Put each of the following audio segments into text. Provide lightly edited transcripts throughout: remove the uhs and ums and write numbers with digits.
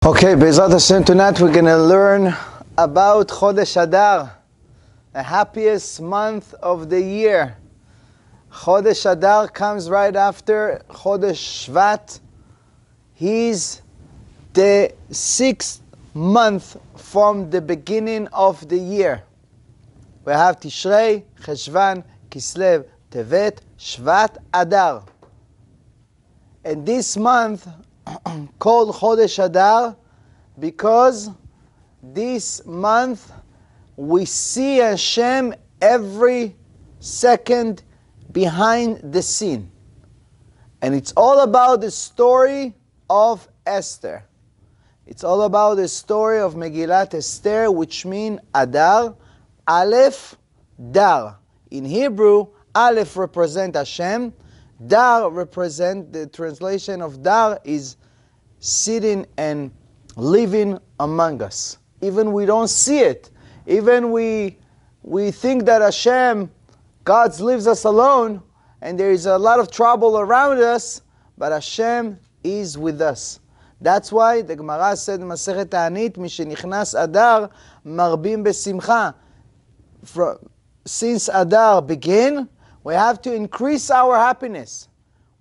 Okay, Be'ezrat Hashem, tonight we're going to learn about Chodesh Adar, the happiest month of the year. Chodesh Adar comes right after Chodesh Shvat. He's the 6th month from the beginning of the year. We have Tishrei, Cheshvan, Kislev, Tevet, Shvat, Adar. And this month called Chodesh Adar because this month we see Hashem every second behind the scene. And it's all about the story of Esther. It's all about the story of Megillat Esther, which means Adar, Aleph, Dar. In Hebrew, Aleph represents Hashem. Dar represent, the translation of Dar is sitting and living among us. Even we don't see it. Even we think that Hashem, God leaves us alone and there is a lot of trouble around us, but Hashem is with us. That's why the Gemara said in Masechet Ta'anit, Mishenichnas Adar, marbim besimcha. Since Adar began, we have to increase our happiness.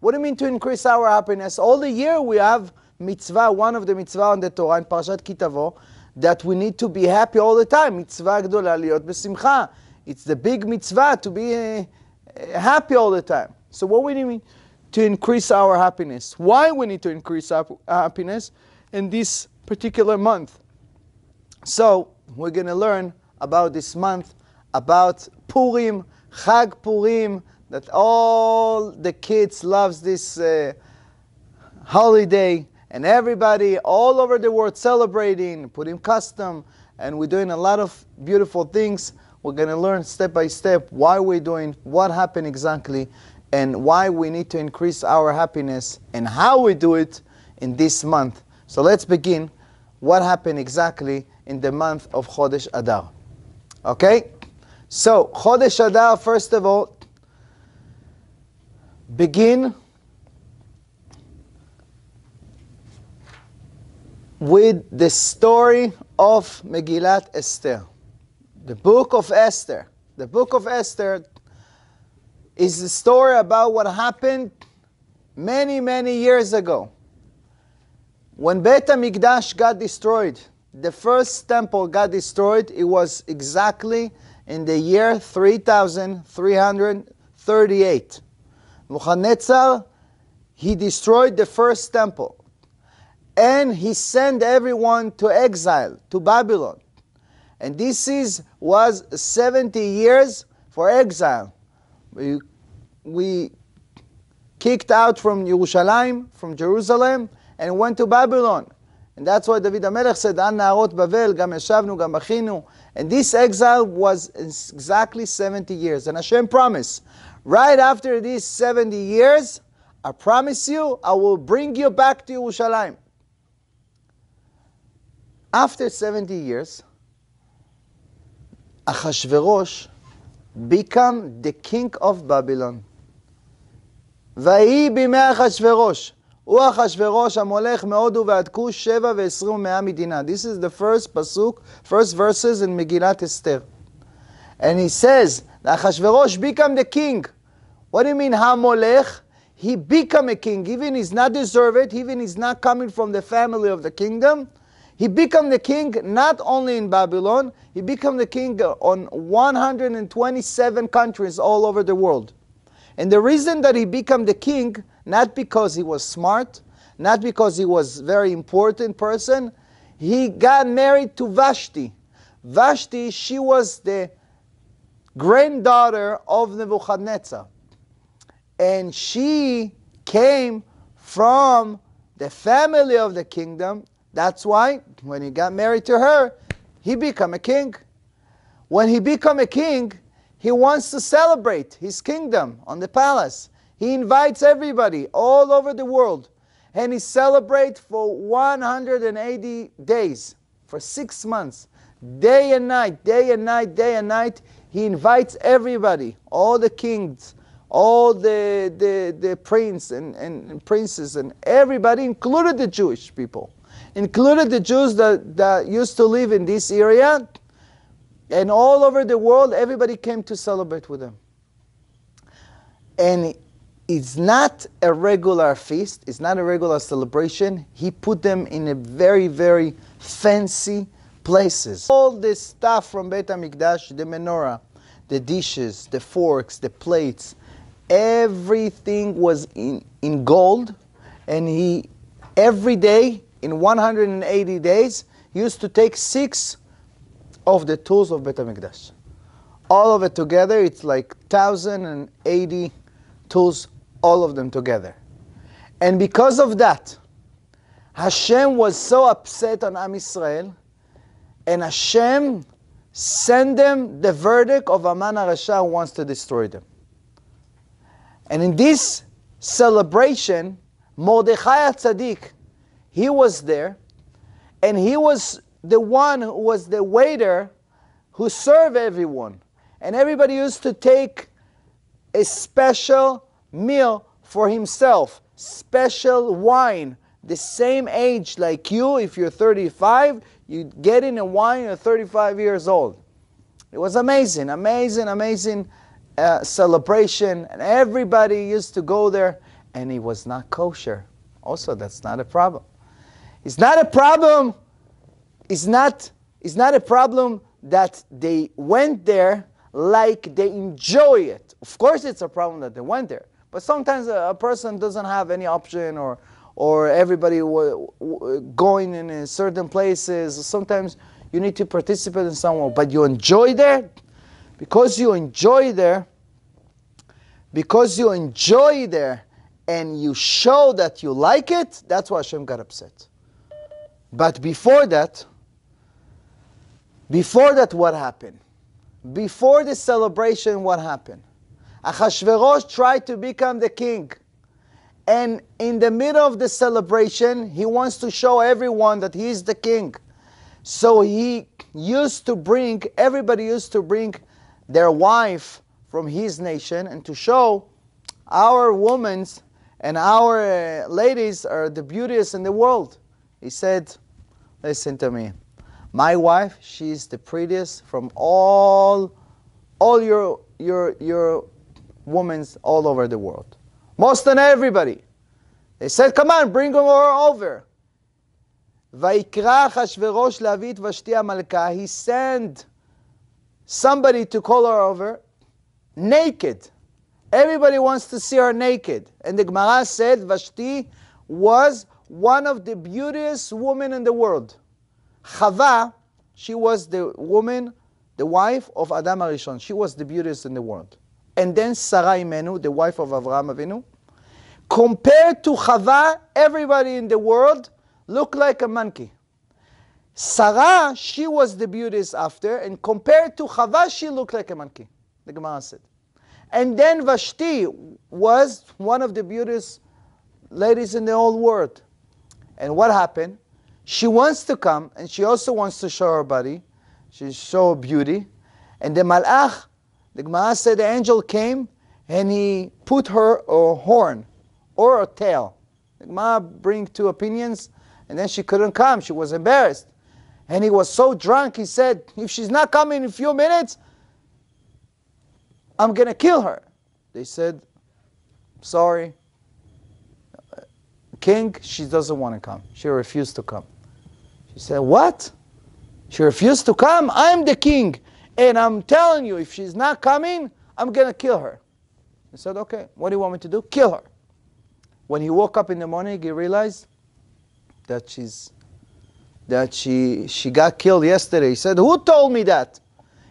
What do you mean to increase our happiness? All the year we have mitzvah, one of the mitzvah on the Torah in Parashat Kitavo, that we need to be happy all the time. Mitzvah gdola liot besimcha. It's the big mitzvah to be happy all the time. So what do we mean to increase our happiness? Why we need to increase our happiness in this particular month? So we're going to learn about this month, about Purim, Chag Purim, that all the kids loves this holiday, and everybody all over the world celebrating, Purim custom, and we're doing a lot of beautiful things. We're going to learn step by step why we're doing, what happened exactly, and why we need to increase our happiness, and how we do it in this month. So let's begin. What happened exactly in the month of Chodesh Adar? Okay? So, Chodesh Adar, first of all, begin with the story of Megillat Esther. The book of Esther. The book of Esther is a story about what happened many, many years ago. When Beit HaMikdash got destroyed, the first temple got destroyed, it was exactly in the year 3338. Nebuchadnezzar, he destroyed the first temple. And he sent everyone to exile, to Babylon. And this was 70 years for exile. We kicked out from Yerushalayim, from Jerusalem, and went to Babylon. And that's why David HaMelech said, An na'arot Bavel, gam yashavnu, gam bachinu. And this exile was exactly 70 years. And Hashem promised, right after these 70 years, I promise you, I will bring you back to Yerushalayim. After 70 years, Achashverosh became the king of Babylon. ויהי בימי אחשוורוש. הוא אחשוורוש המולך מהודו ועד כוש 7 ו20 ומאה מדינה. This is the first pasuk, first verses in Megillat Esther. And he says, Achashverosh became the king. What do you mean, Hamolech? He became a king. Even he's not deserved it, even he's not coming from the family of the kingdom. He became the king not only in Babylon, he became the king on 127 countries all over the world. And the reason that he became the king, not because he was smart, not because he was a very important person, he got married to Vashti. Vashti, she was the granddaughter of Nebuchadnezzar. And she came from the family of the kingdom. That's why when he got married to her, he became a king. When he became a king, he wants to celebrate his kingdom on the palace. He invites everybody all over the world. And he celebrates for 180 days, for 6 months. Day and night, day and night, day and night. He invites everybody, all the kings, all the prince and princes and everybody, included the Jewish people. included the Jews that used to live in this area, and all over the world, everybody came to celebrate with him. And it's not a regular feast, it's not a regular celebration. He put them in a very, very fancy places. All the stuff from Beit HaMikdash, the menorah, the dishes, the forks, the plates, everything was in gold. And he, every day, in 180 days, he used to take 6 of the tools of Beit HaMikdash. All of it together, it's like 1,080 tools, all of them together. And because of that, Hashem was so upset on Am Yisrael, and Hashem sent them the verdict of Aman HaRasha who wants to destroy them. And in this celebration, Mordechai HaTzadik, he was there, and he was the one who was the waiter who served everyone. And everybody used to take a special meal for himself, special wine, the same age like you. If you're 35, you get in a wine at 35 years old. It was amazing, amazing, amazing celebration, and everybody used to go there, and it was not kosher. Also, that's not a problem. It's not a problem. It's not a problem that they went there like they enjoy it. Of course, it's a problem that they went there. But sometimes a person doesn't have any option, or everybody going in certain places. Sometimes you need to participate in somewhere, but you enjoy there. Because you enjoy there, and you show that you like it, that's why Hashem got upset. But before that, what happened? Before the celebration, what happened? Achashverosh tried to become the king. And in the middle of the celebration, he wants to show everyone that he is the king. So everybody used to bring their wife from his nation, and to show our women and our ladies are the beautiest in the world. He said, listen to me. My wife, she's the prettiest from all your women all over the world. Most than everybody. They said, come on, bring her over. Vayikra Achashverosh Lavit Vashti HaMalka. He sent somebody to call her over naked. Everybody wants to see her naked. And the Gemara said Vashti was one of the beautiest women in the world. Chava, she was the woman, the wife of Adam HaRishon. She was the beautiest in the world. And then Sarah Imenu, the wife of Avraham Avinu. Compared to Chava, everybody in the world looked like a monkey. Sarah, she was the beautiest after, and compared to Chava, she looked like a monkey, the Gemara said. And then Vashti was one of the beautiest ladies in the whole world. And what happened? She wants to come, and she also wants to show her body. She show her beauty. And the Malach, the Gemara said the angel came, and he put her a horn or a tail. The Gemara bring 2 opinions, and then she couldn't come. She was embarrassed. And he was so drunk, he said, if she's not coming in a few minutes, I'm going to kill her. They said, sorry, king, she doesn't want to come. She refused to come. She said, what? She refused to come? I'm the king. And I'm telling you, if she's not coming, I'm going to kill her. He said, okay, what do you want me to do? Kill her. When he woke up in the morning, he realized that she got killed yesterday. He said, who told me that?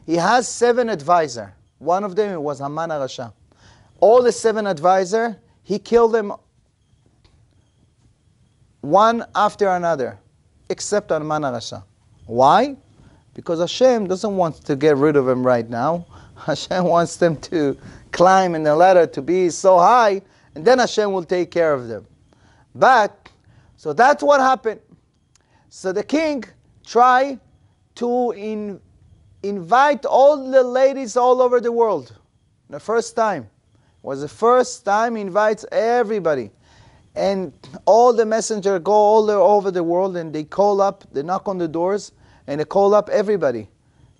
He has 7 advisors. One of them was Haman HaRasha. All the 7 advisors, he killed them one after another, except Haman HaRasha. Why? Because Hashem doesn't want to get rid of him right now. Hashem wants them to climb in the ladder to be so high, and then Hashem will take care of them. But, so that's what happened. So the king tried to invite all the ladies all over the world. The first time. It was the first time he invites everybody. And all the messengers go all over the world, and they call up, they knock on the doors, and they call up everybody.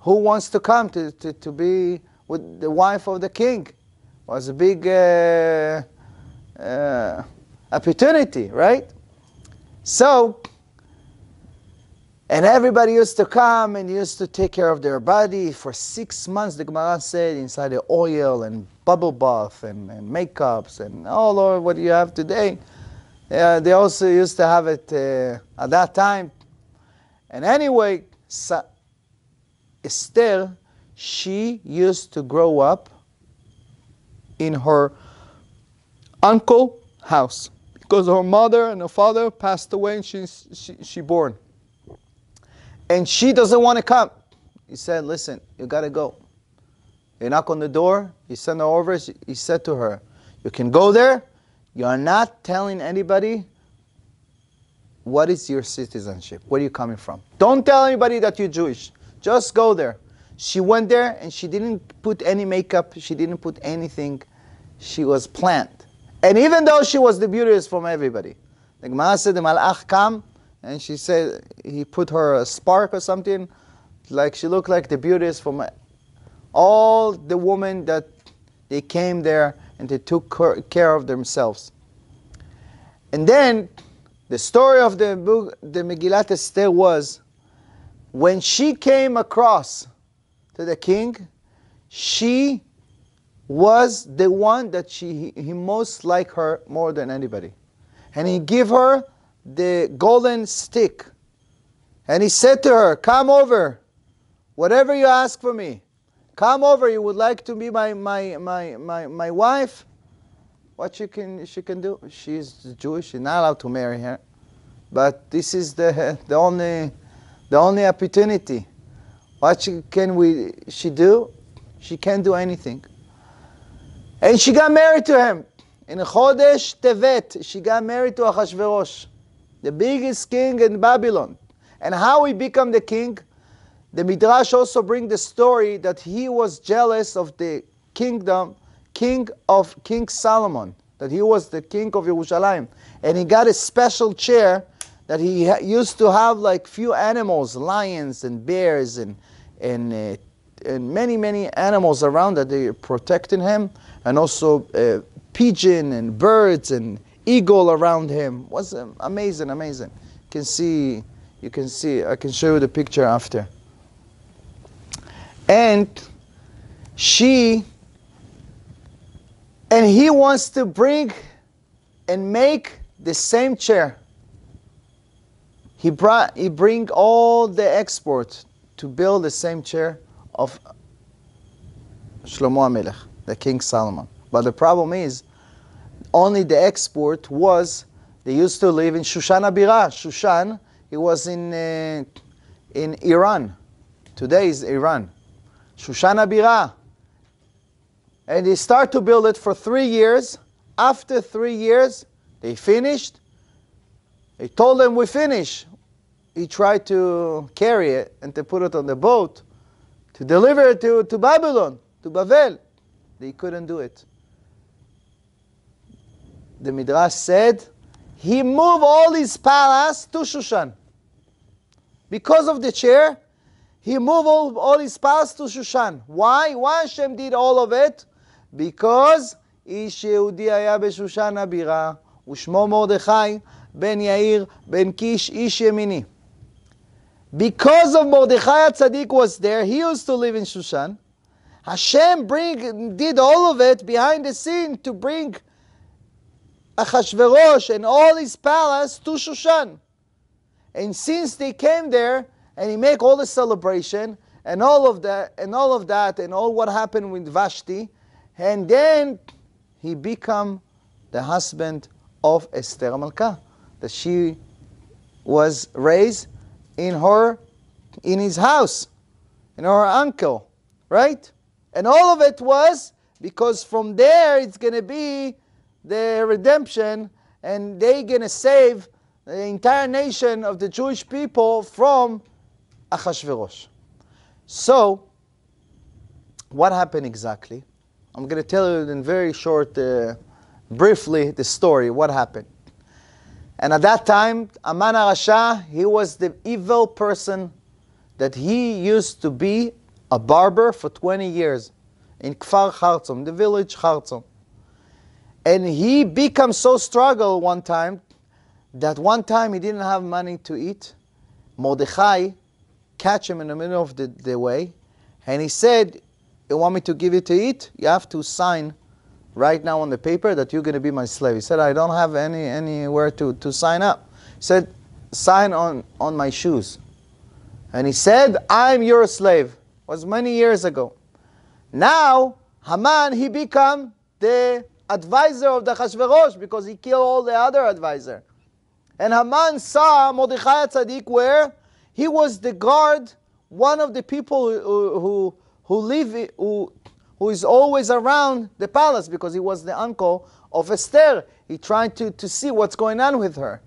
Who wants to come to be with the wife of the king? It was a big opportunity, right? So, and everybody used to come and used to take care of their body for 6 months. The Gemara said, inside the oil and bubble bath and makeups and all of what you have today. They also used to have it at that time. And anyway, Esther, she used to grow up in her uncle's house because her mother and her father passed away and she born. And she doesn't want to come. He said, listen, you got to go. You knock on the door, he sent her over, he said to her, you can go there, you are not telling anybody what is your citizenship, where are you coming from. Don't tell anybody that you're Jewish, just go there. She went there and she didn't put any makeup, she didn't put anything, she was planned. And even though she was the beautiest from everybody, the Gemara said the Malach came, and she said, he put her a spark or something, like she looked like the beautiest from all the women that they came there and they took care of themselves. And then, the story of the Megillat Esther was, when she came across to the king, she was the one that he most liked her more than anybody. And he gave her the golden stick. And he said to her, come over, whatever you ask for me. Come over, you would like to be my wife? What she can do? She's Jewish, she's not allowed to marry her. But this is the only opportunity. What can she do? She can't do anything. And she got married to him. In Chodesh Tevet, she got married to Achashverosh, the biggest king in Babylon. And how he became the king? The Midrash also brings the story that he was jealous of the King Solomon, that he was the king of Yerushalayim. And he got a special chair that he used to have like few animals, lions and bears and many animals around that they protecting him, and also pigeon and birds and eagle around him. It was amazing. You can see. I can show you the picture after. And he wants to bring and make the same chair. He bring all the exports to build the same chair of Shlomo HaMelech, the King Solomon. But the problem is, only the export was, they used to live in Shushan Abirah. Shushan, it was in Iran. Today is Iran. Shushan Abirah. And they start to build it for 3 years. After 3 years, they finished. They told them, we finish. He tried to carry it and to put it on the boat to deliver it to Babylon, to Bavel. They couldn't do it. The Midrash said, he moved all his palace to Shushan. Because of the chair, he moved all his palace to Shushan. Why? Why Hashem did all of it? Because איש יהודי היה בשושן הבירה, ושמו מרדכי, בן יאיר, בן קיש, איש ימיני. Because of Mordechai Tzaddik was there, he used to live in Shushan. Hashem did all of it behind the scene to bring Achashverosh and all his palace to Shushan. And since they came there, and he made all the celebration, and all of that, and all what happened with Vashti, and then he became the husband of Esther Malka, that she was raised in his house, in her uncle, right? And all of it was because from there it's going to be the redemption, and they're going to save the entire nation of the Jewish people from Achashverosh. So, what happened exactly? I'm going to tell you in very short, briefly, the story, what happened. And at that time, Aman HaRasha, he was the evil person that he used to be a barber for 20 years in Kfar Khartzum, the village Khartzum. And he became so struggled one time that one time he didn't have money to eat. Mordechai catch him in the middle of the way, and he said, "You want me to give you to eat? You have to sign right now on the paper that you're going to be my slave." He said, "I don't have anywhere to sign up." He said, "Sign on my shoes." And he said, "I'm your slave." It was many years ago. Now, Haman, he become the advisor of the Achashverosh because he killed all the other advisor. And Haman saw Mordechai Tzaddik where he was the guard, one of the people who is always around the palace because he was the uncle of Esther. He tried to see what's going on with her.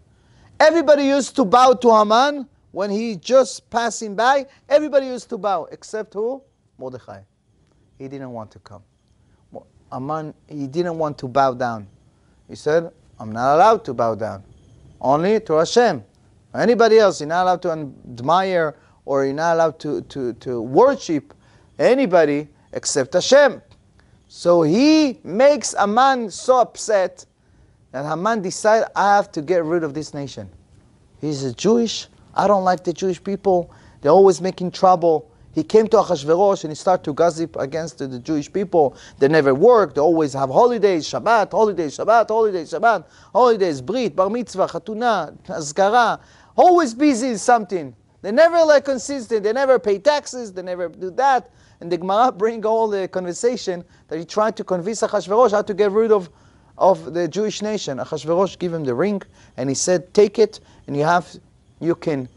Everybody used to bow to Haman when he just passing by. Everybody used to bow except who? Mordechai. He didn't want to come. Haman, he didn't want to bow down. He said, "I'm not allowed to bow down. Only to Hashem. Anybody else, you're not allowed to admire or you're not allowed to worship anybody except Hashem." So he makes Haman so upset that Haman decided, "I have to get rid of this nation. He's a Jewish. I don't like the Jewish people. They're always making trouble." He came to Achashverosh and he started to gossip against the Jewish people. They never work. They always have holidays, Shabbat, holidays, Shabbat, holidays, Shabbat, holidays, Brit, Bar Mitzvah, Chatuna, Azkara. Always busy in something. They never consistent. They never pay taxes. They never do that. And the Gemara bring all the conversation that he tried to convince Achashverosh how to get rid of the Jewish nation. Achashverosh gave him the ring and he said, "Take it and you can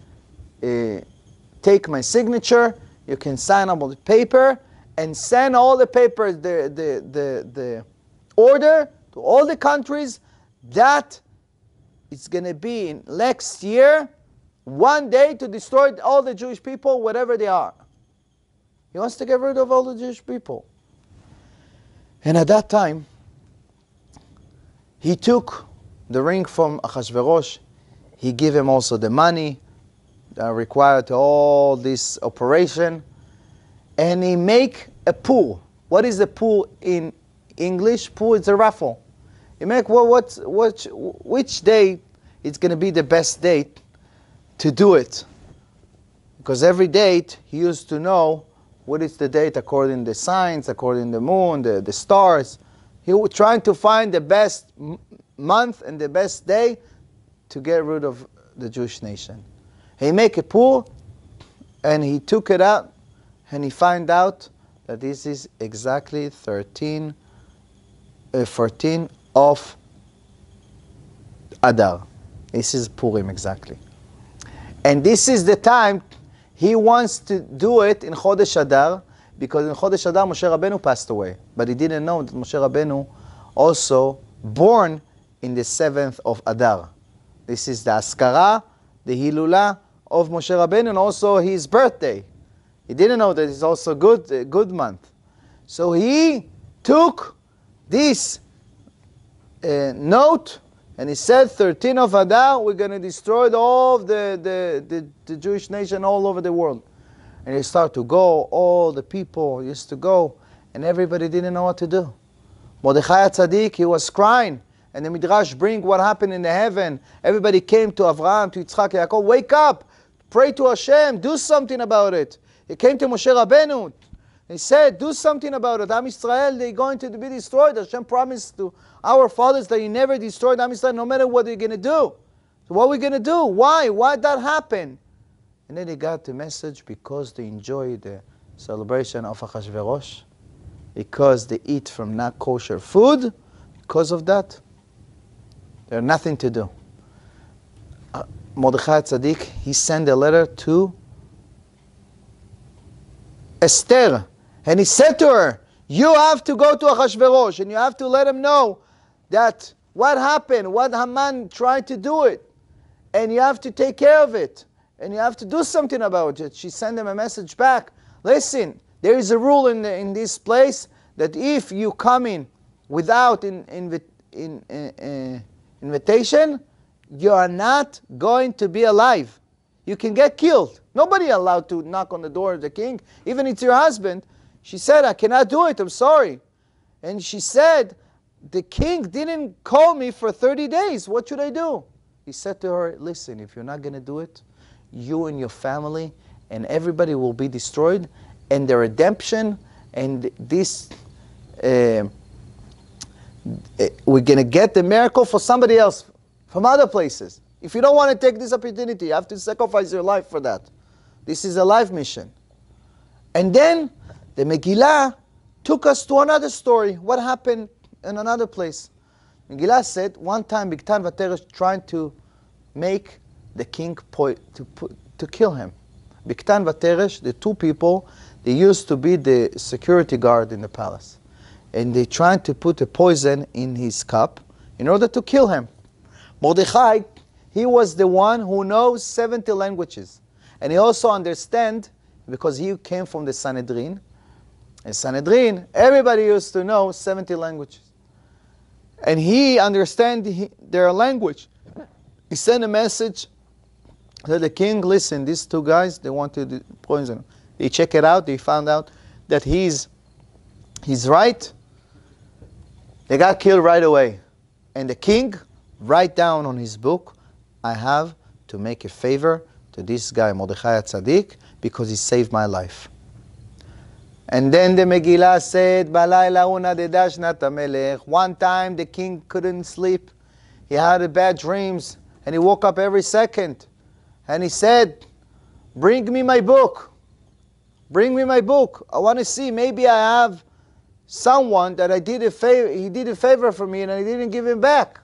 take my signature. You can sign up on the paper and send all the papers, the order to all the countries that it's going to be in next year, one day to destroy all the Jewish people, whatever they are." He wants to get rid of all the Jewish people. And at that time, he took the ring from Achashverosh. He gave him also the money required to all this operation, and he make a pool. What is a pool in English? Pool is a raffle. You make which day it's going to be the best date to do it, because every date he used to know what is the date according to the signs, according to the moon, the stars. He was trying to find the best month and the best day to get rid of the Jewish nation. He make a pool, and he took it out, and he find out that this is exactly 14 of Adar. This is Purim exactly. And this is the time he wants to do it in Chodesh Adar, because in Chodesh Adar Moshe Rabbeinu passed away. But he didn't know that Moshe Rabbeinu also born in the 7th of Adar. This is the Askara, the Hilula of Moshe Rabbeinu, and also his birthday. He didn't know that it's also a good month. So he took this note and he said, 13 of Adar, we're going to destroy all of the Jewish nation all over the world. And he started to go, all the people used to go, and everybody didn't know what to do. Mordechai Tzaddik, he was crying. And the Midrash bring what happened in the heaven. Everybody came to Avraham, to Yitzchak, Yaakov, wake up, pray to Hashem, do something about it. He came to Moshe Rabbeinu. He said, do something about it. Am Yisrael, they're going to be destroyed. Hashem promised to our fathers that He never destroyed Am Yisrael, no matter what they're going to do. So what are we going to do? Why? Why did that happen? And then he got the message, because they enjoy the celebration of Achashverosh, because they eat from not kosher food, because of that, there's nothing to do. Mordechai Tzaddik, he sent a letter to Esther, and he said to her, you have to go to Achashverosh, and you have to let him know that what happened, what Haman tried to do it, and you have to take care of it, and you have to do something about it. She sent him a message back. Listen, there is a rule in this place that if you come in without invitation, you are not going to be alive. You can get killed. Nobody allowed to knock on the door of the king, even if it's your husband. She said, I cannot do it, I'm sorry. And she said, the king didn't call me for 30 days. What should I do? He said to her, listen, if you're not going to do it, you and your family and everybody will be destroyed, and the redemption and this, we're going to get the miracle for somebody else from other places. If you don't want to take this opportunity, you have to sacrifice your life for that. This is a life mission. And then the Megillah took us to another story. What happened in another place? Megillah said, one time Bigtan Vateresh trying to make the king to kill him. Bigtan Vateresh, the two people, they used to be the security guard in the palace. And they tried to put a poison in his cup in order to kill him. Mordechai, he was the one who knows 70 languages. And he also understands, because he came from the Sanhedrin. In Sanhedrin, everybody used to know 70 languages. And he understands their language. He sent a message to the king, listen, these two guys, they want to poison him. They check it out, they found out that he's right. They got killed right away. And the king write down on his book, I have to make a favor to this guy, Mordechai Tzaddik, because he saved my life. And then the Megillah said, one time the king couldn't sleep. He had bad dreams, and he woke up every second. And he said, bring me my book. Bring me my book. I want to see, maybe I have someone that he did a favor for me and I didn't give him back.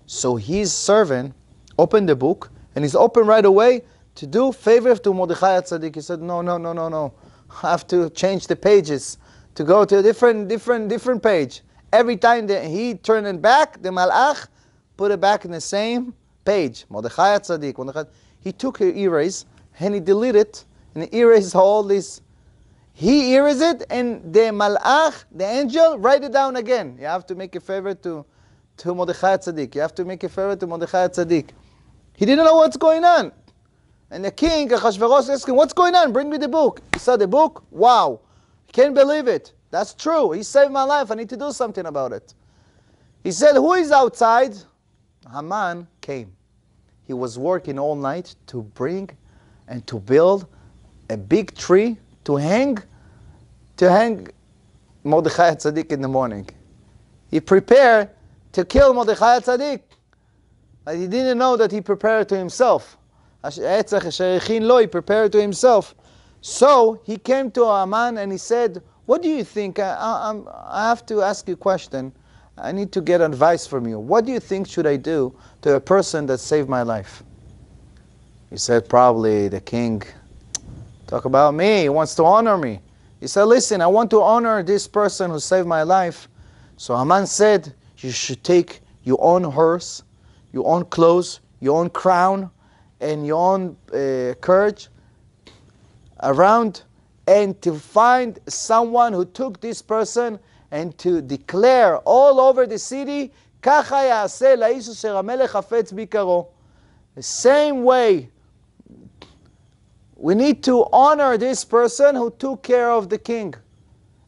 So his servant opened the book, and he's open right away to do favor to Mordechai Tzaddik. He said, no. I have to change the pages to go to a different page. Every time that he turned it back, the Malach put it back in the same page. Mordechai Tzaddik. He took an erase and he deleted it and he erased all this. He erased it, and the Malach, the angel, write it down again. You have to make a favor to Mordechai Tzaddik. You have to make a favor to Mordechai Tzaddik. He didn't know what's going on. And the king, Achashverosh, asked him, what's going on? Bring me the book. He saw the book. Wow. Can't believe it. That's true. He saved my life. I need to do something about it. He said, who is outside? Haman came. He was working all night to bring and to build a big tree to hang Mordechai Tzaddik in the morning. He prepared to kill Mordechai Tzaddik. But he didn't know that he prepared to himself. He prepared to himself. So he came to Haman and he said, what do you think? I have to ask you a question. I need to get advice from you. What do you think should I do to a person that saved my life? He said, probably the king. Talk about me. He wants to honor me. He said, listen, I want to honor this person who saved my life. So Haman said, you should take your own horse, your own clothes, your own crown, and your own courage around, and to find someone who took this person and to declare all over the city, the same way we need to honor this person who took care of the king.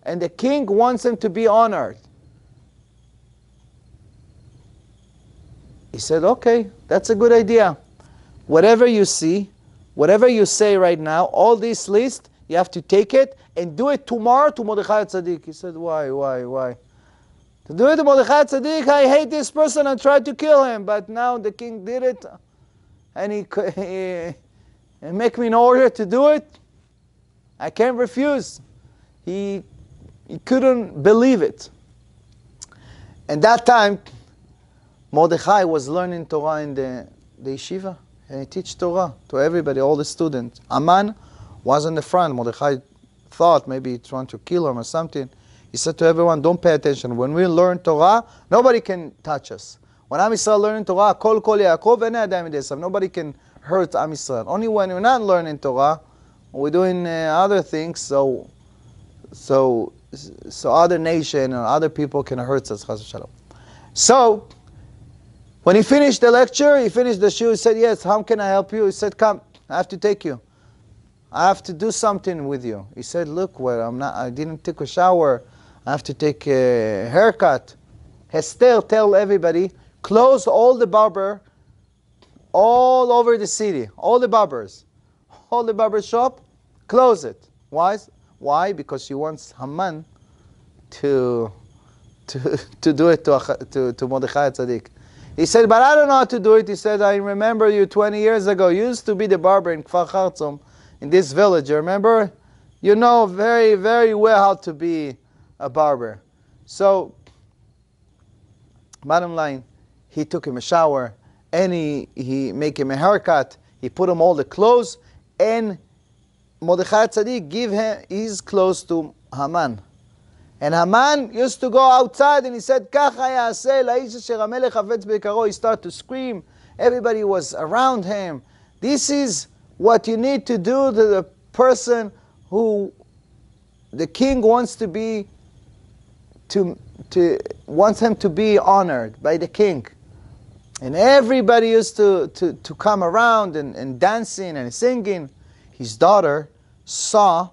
And the king wants him to be honored. He said, okay, that's a good idea. Whatever you see, whatever you say right now, all this list, you have to take it and do it tomorrow to Mordechai Tzaddik. He said, why? To do it to Mordechai Tzaddik, I hate this person and tried to kill him. But now the king did it, and he make me an order to do it. I can't refuse. He couldn't believe it. And that time, Mordechai was learning Torah in the yeshiva. And he teach Torah to everybody, all the students. Haman was in the front. Mordechai thought maybe he trying to kill him or something. He said to everyone, don't pay attention. When we learn Torah, nobody can touch us. When Am Yisrael learning Torah, Kol Yaakov ene adam yidei, nobody can hurt Am Yisrael. Only when we're not learning Torah, we're doing other things, so other nation or other people can hurt us. So When he finished the lecture, he finished the shiur, he said, yes, how can I help you? He said, come, I have to take you. I have to do something with you. He said, look, well, I didn't take a shower. I have to take a haircut. Hester, tell everybody, close all the barber all over the city, all the barber shop, close it. Why? Why? Because she wants Haman to do it to Mordechai Tzaddik. He said, but I don't know how to do it. He said, I remember you 20 years ago. You used to be the barber in Kfar Chartzom, in this village. You remember? You know very, very well how to be a barber. So, bottom line, he took him a shower, and he make him a haircut. He put him all the clothes, and Mordechai Tzaddik give him his clothes to Haman. And Haman used to go outside and he said, Kacha ya'aseh la'is asher hamelech havetz be'ikaro. He started to scream. Everybody was around him. This is what you need to do to the person who the king wants to be, wants him to be honored by the king. And everybody used to come around and dancing and singing. His daughter saw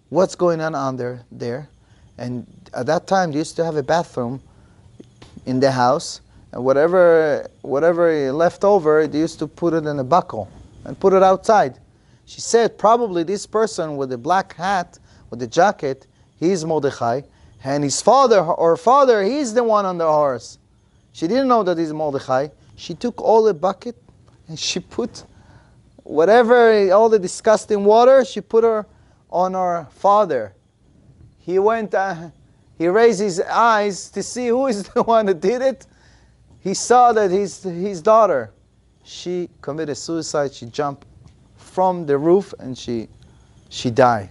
what's going on there. And at that time, they used to have a bathroom in the house. And whatever left over, they used to put it in a buckle and put it outside. She said, probably this person with the black hat, with the jacket, he's Mordechai. And his father, he's the one on the horse. She didn't know that he's Mordechai. She took all the bucket and she put all the disgusting water, she put her on her father. He went, he raised his eyes to see who is the one who did it. He saw that his daughter. She committed suicide. She jumped from the roof and she died.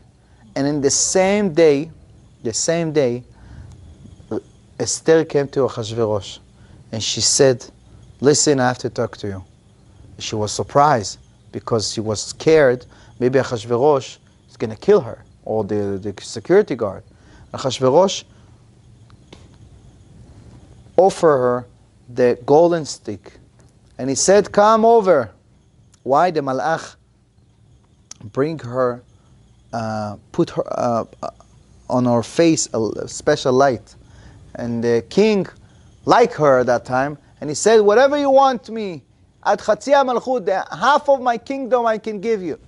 And in the same day, Esther came to Achashverosh and she said, listen, I have to talk to you. She was surprised because she was scared. Maybe Achashverosh is going to kill her, or the security guard. Achashverosh offered her the golden stick. And he said, come over. Why? The malach bring her, put her on her face a special light. And the king liked her at that time. And he said, whatever you want me, at Chatzia Malchut, half of my kingdom I can give you.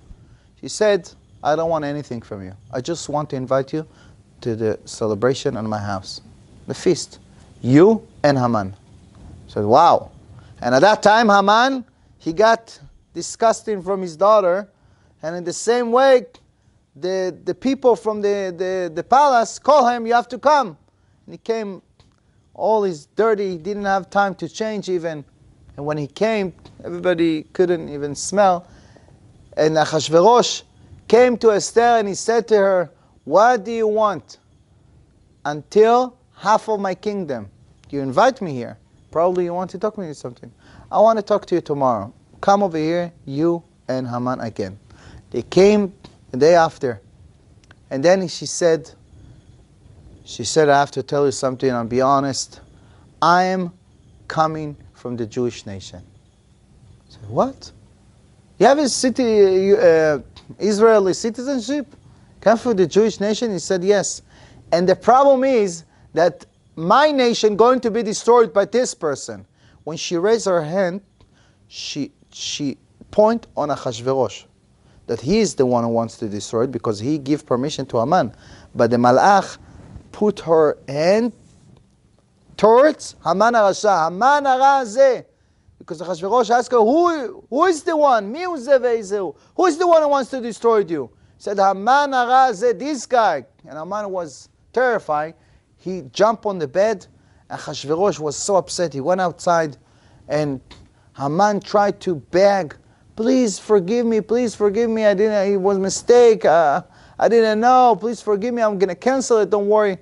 She said, I don't want anything from you. I just want to invite you to the celebration in my house. The feast. You and Haman. She said, wow. And at that time, Haman, he got disgusting from his daughter. And in the same way, the people from the palace call him, you have to come. And he came, all his dirty, he didn't have time to change even. And when he came, everybody couldn't even smell. And Achashverosh came to Esther and he said to her, what do you want? Until half of my kingdom. You invite me here. Probably you want to talk to me something. I want to talk to you tomorrow. Come over here, you and Haman again. They came the day after. And then she said, I have to tell you something, I'll be honest. I am coming from the Jewish nation. I said, what? You have a Israeli citizenship? Come from the Jewish nation? He said, yes. And the problem is that my nation going to be destroyed by this person. When she raised her hand, she point on Achashverosh, that he is the one who wants to destroy it because he give permission to Haman. But the Malach put her hand towards Haman HaRasha. Haman HaRazeh. Because Achashverosh asked her, who is the one? Who is the one who wants to destroy you? He said, Haman HaRazeh, this guy. And Haman was terrified. He jumped on the bed. Achashverosh was so upset. He went outside and Haman tried to beg, please forgive me, it was a mistake, I didn't know, please forgive me, I'm going to cancel it, don't worry.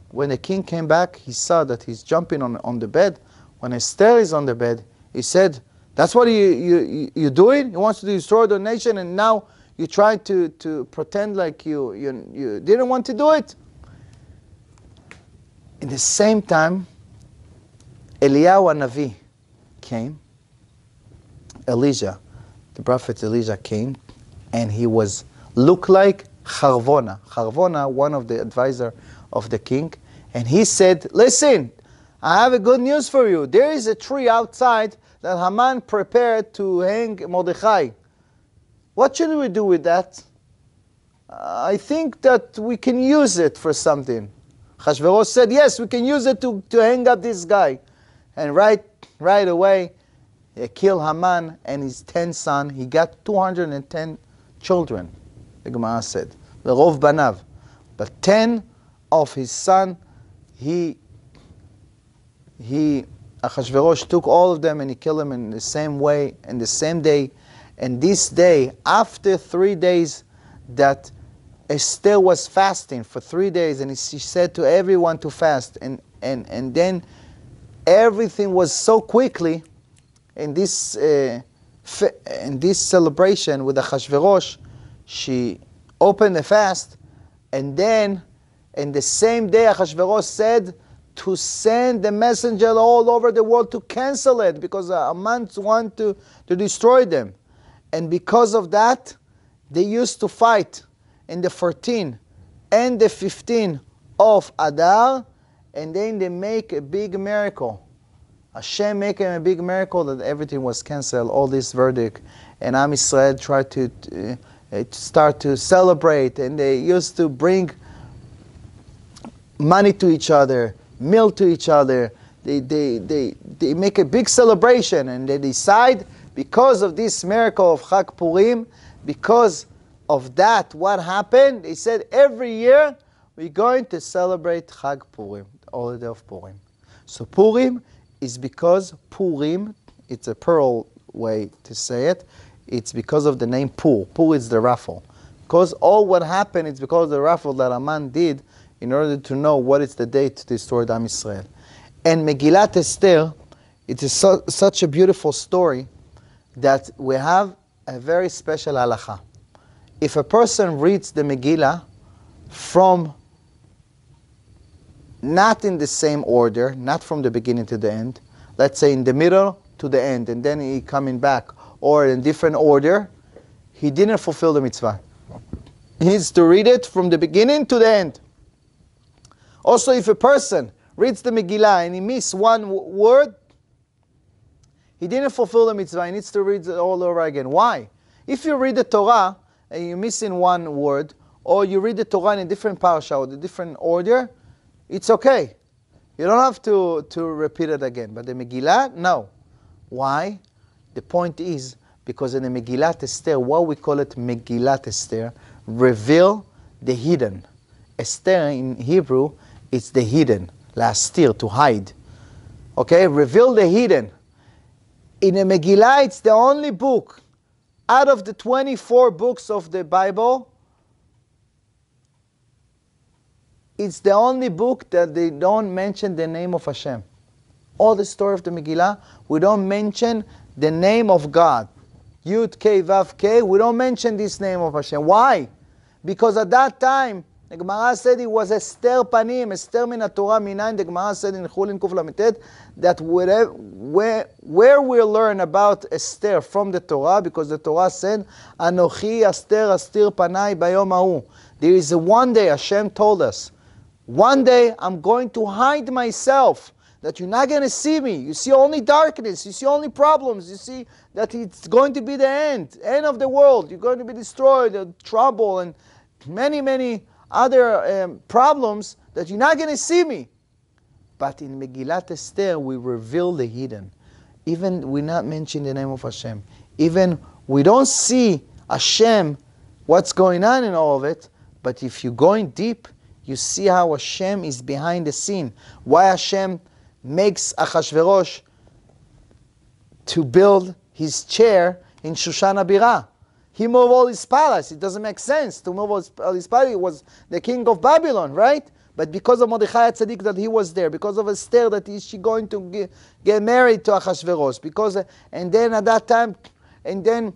When the king came back, he saw that he's jumping on the bed. When Esther is on the bed, he said, that's what you're doing? You want to destroy the nation and now you try to pretend like you didn't want to do it? In the same time, Eliyahu Hanavi came. Elijah, the prophet Elijah came, and he looked like Charvona. Charvona, one of the advisor of the king, and he said, listen, I have a good news for you. There is a tree outside that Haman prepared to hang Mordechai. What should we do with that? I think that we can use it for something. Achashverosh said, yes, we can use it to hang up this guy. And right away, he killed Haman and his 10 sons. He got 210 children, the Gemara said. Rov banav. But 10 of his sons, Achashverosh took all of them and he killed them in the same way, in the same day. And this day, after 3 days that Esther was fasting for 3 days, and she said to everyone to fast, and then everything was so quickly in this celebration with Achashverosh. She opened the fast, and then in the same day Achashverosh said to send the messenger all over the world to cancel it, because Haman want to destroy them. And because of that, they used to fight in the 14 and the 15 of Adar, and then they make a big miracle. Hashem make a big miracle that everything was canceled, all this verdict, and Am Yisrael tried to start to celebrate, and they used to bring money to each other, milk to each other. They make a big celebration, and they decide, because of this miracle of Chag Purim, because of that, what happened? They said every year we're going to celebrate Chag Purim, the holiday of Purim. So Purim is because Purim, it's a plural way to say it, it's because of the name Pur. Pur is the raffle. Because all what happened is because of the raffle that Haman did in order to know what is the date to destroy Am Yisrael. And Megillat Esther, it is such a beautiful story that we have a very special halacha. If a person reads the Megillah from not in the same order, not from the beginning to the end, let's say in the middle to the end, and then he coming back, or in different order, he didn't fulfill the mitzvah. He needs to read it from the beginning to the end. Also, if a person reads the Megillah and he misses one word, he didn't fulfill the mitzvah. He needs to read it all over again. Why? If you read the Torah and you're missing one word, or you read the Torah in a different parasha or a different order, it's okay. You don't have to repeat it again. But the Megillah, no. Why? The point is, because in the Megillat Esther, what we call it Megillat Esther, reveal the hidden. Esther in Hebrew, it's the hidden. Lastir, to hide. Okay? Reveal the hidden. In the Megillah, it's the only book out of the 24 books of the Bible, it's the only book that they don't mention the name of Hashem. All the story of the Megillah, we don't mention the name of God. Yud, Kei, Vav, Kei, we don't mention this name of Hashem. Why? Because at that time, the Gemara said it was Esther Panim, Esther min Torah minayin. The Gemara said in Chulin Kuf Lametet that where we learn about Esther from the Torah, because the Torah said, Anochi Esther Astir Panai Bayom Hahu. There is a one day, Hashem told us, one day I'm going to hide myself, that you're not going to see me. You see only darkness, you see only problems, you see that it's going to be the end of the world. You're going to be destroyed, trouble, and many other problems that you're not going to see me. But in Megillat Esther, we reveal the hidden. Even we not mention the name of Hashem. Even we don't see Hashem, what's going on in all of it, but if you're going deep, you see how Hashem is behind the scene. Why Hashem makes Achashverosh to build his chair in Shushan Abirah. He moved all his palace. It doesn't make sense to move all his palace. He was the king of Babylon, right? But because of Mordechai Tzaddik that he was there, because of Esther that she going to get married to Achashverosh, and then at that time, and then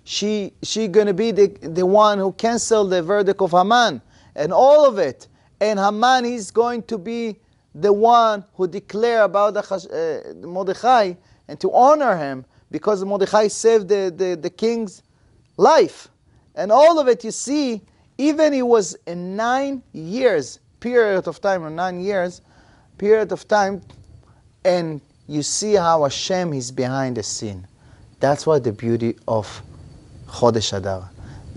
she going to be the one who canceled the verdict of Haman, and all of it. And Haman is going to be the one who declared about the Mordechai and to honor him because Mordechai saved the king's life. And all of it, you see, even it was a 9 years period of time, or 9 years period of time, and you see how Hashem is behind the scene. That's what the beauty of Chodesh Adar,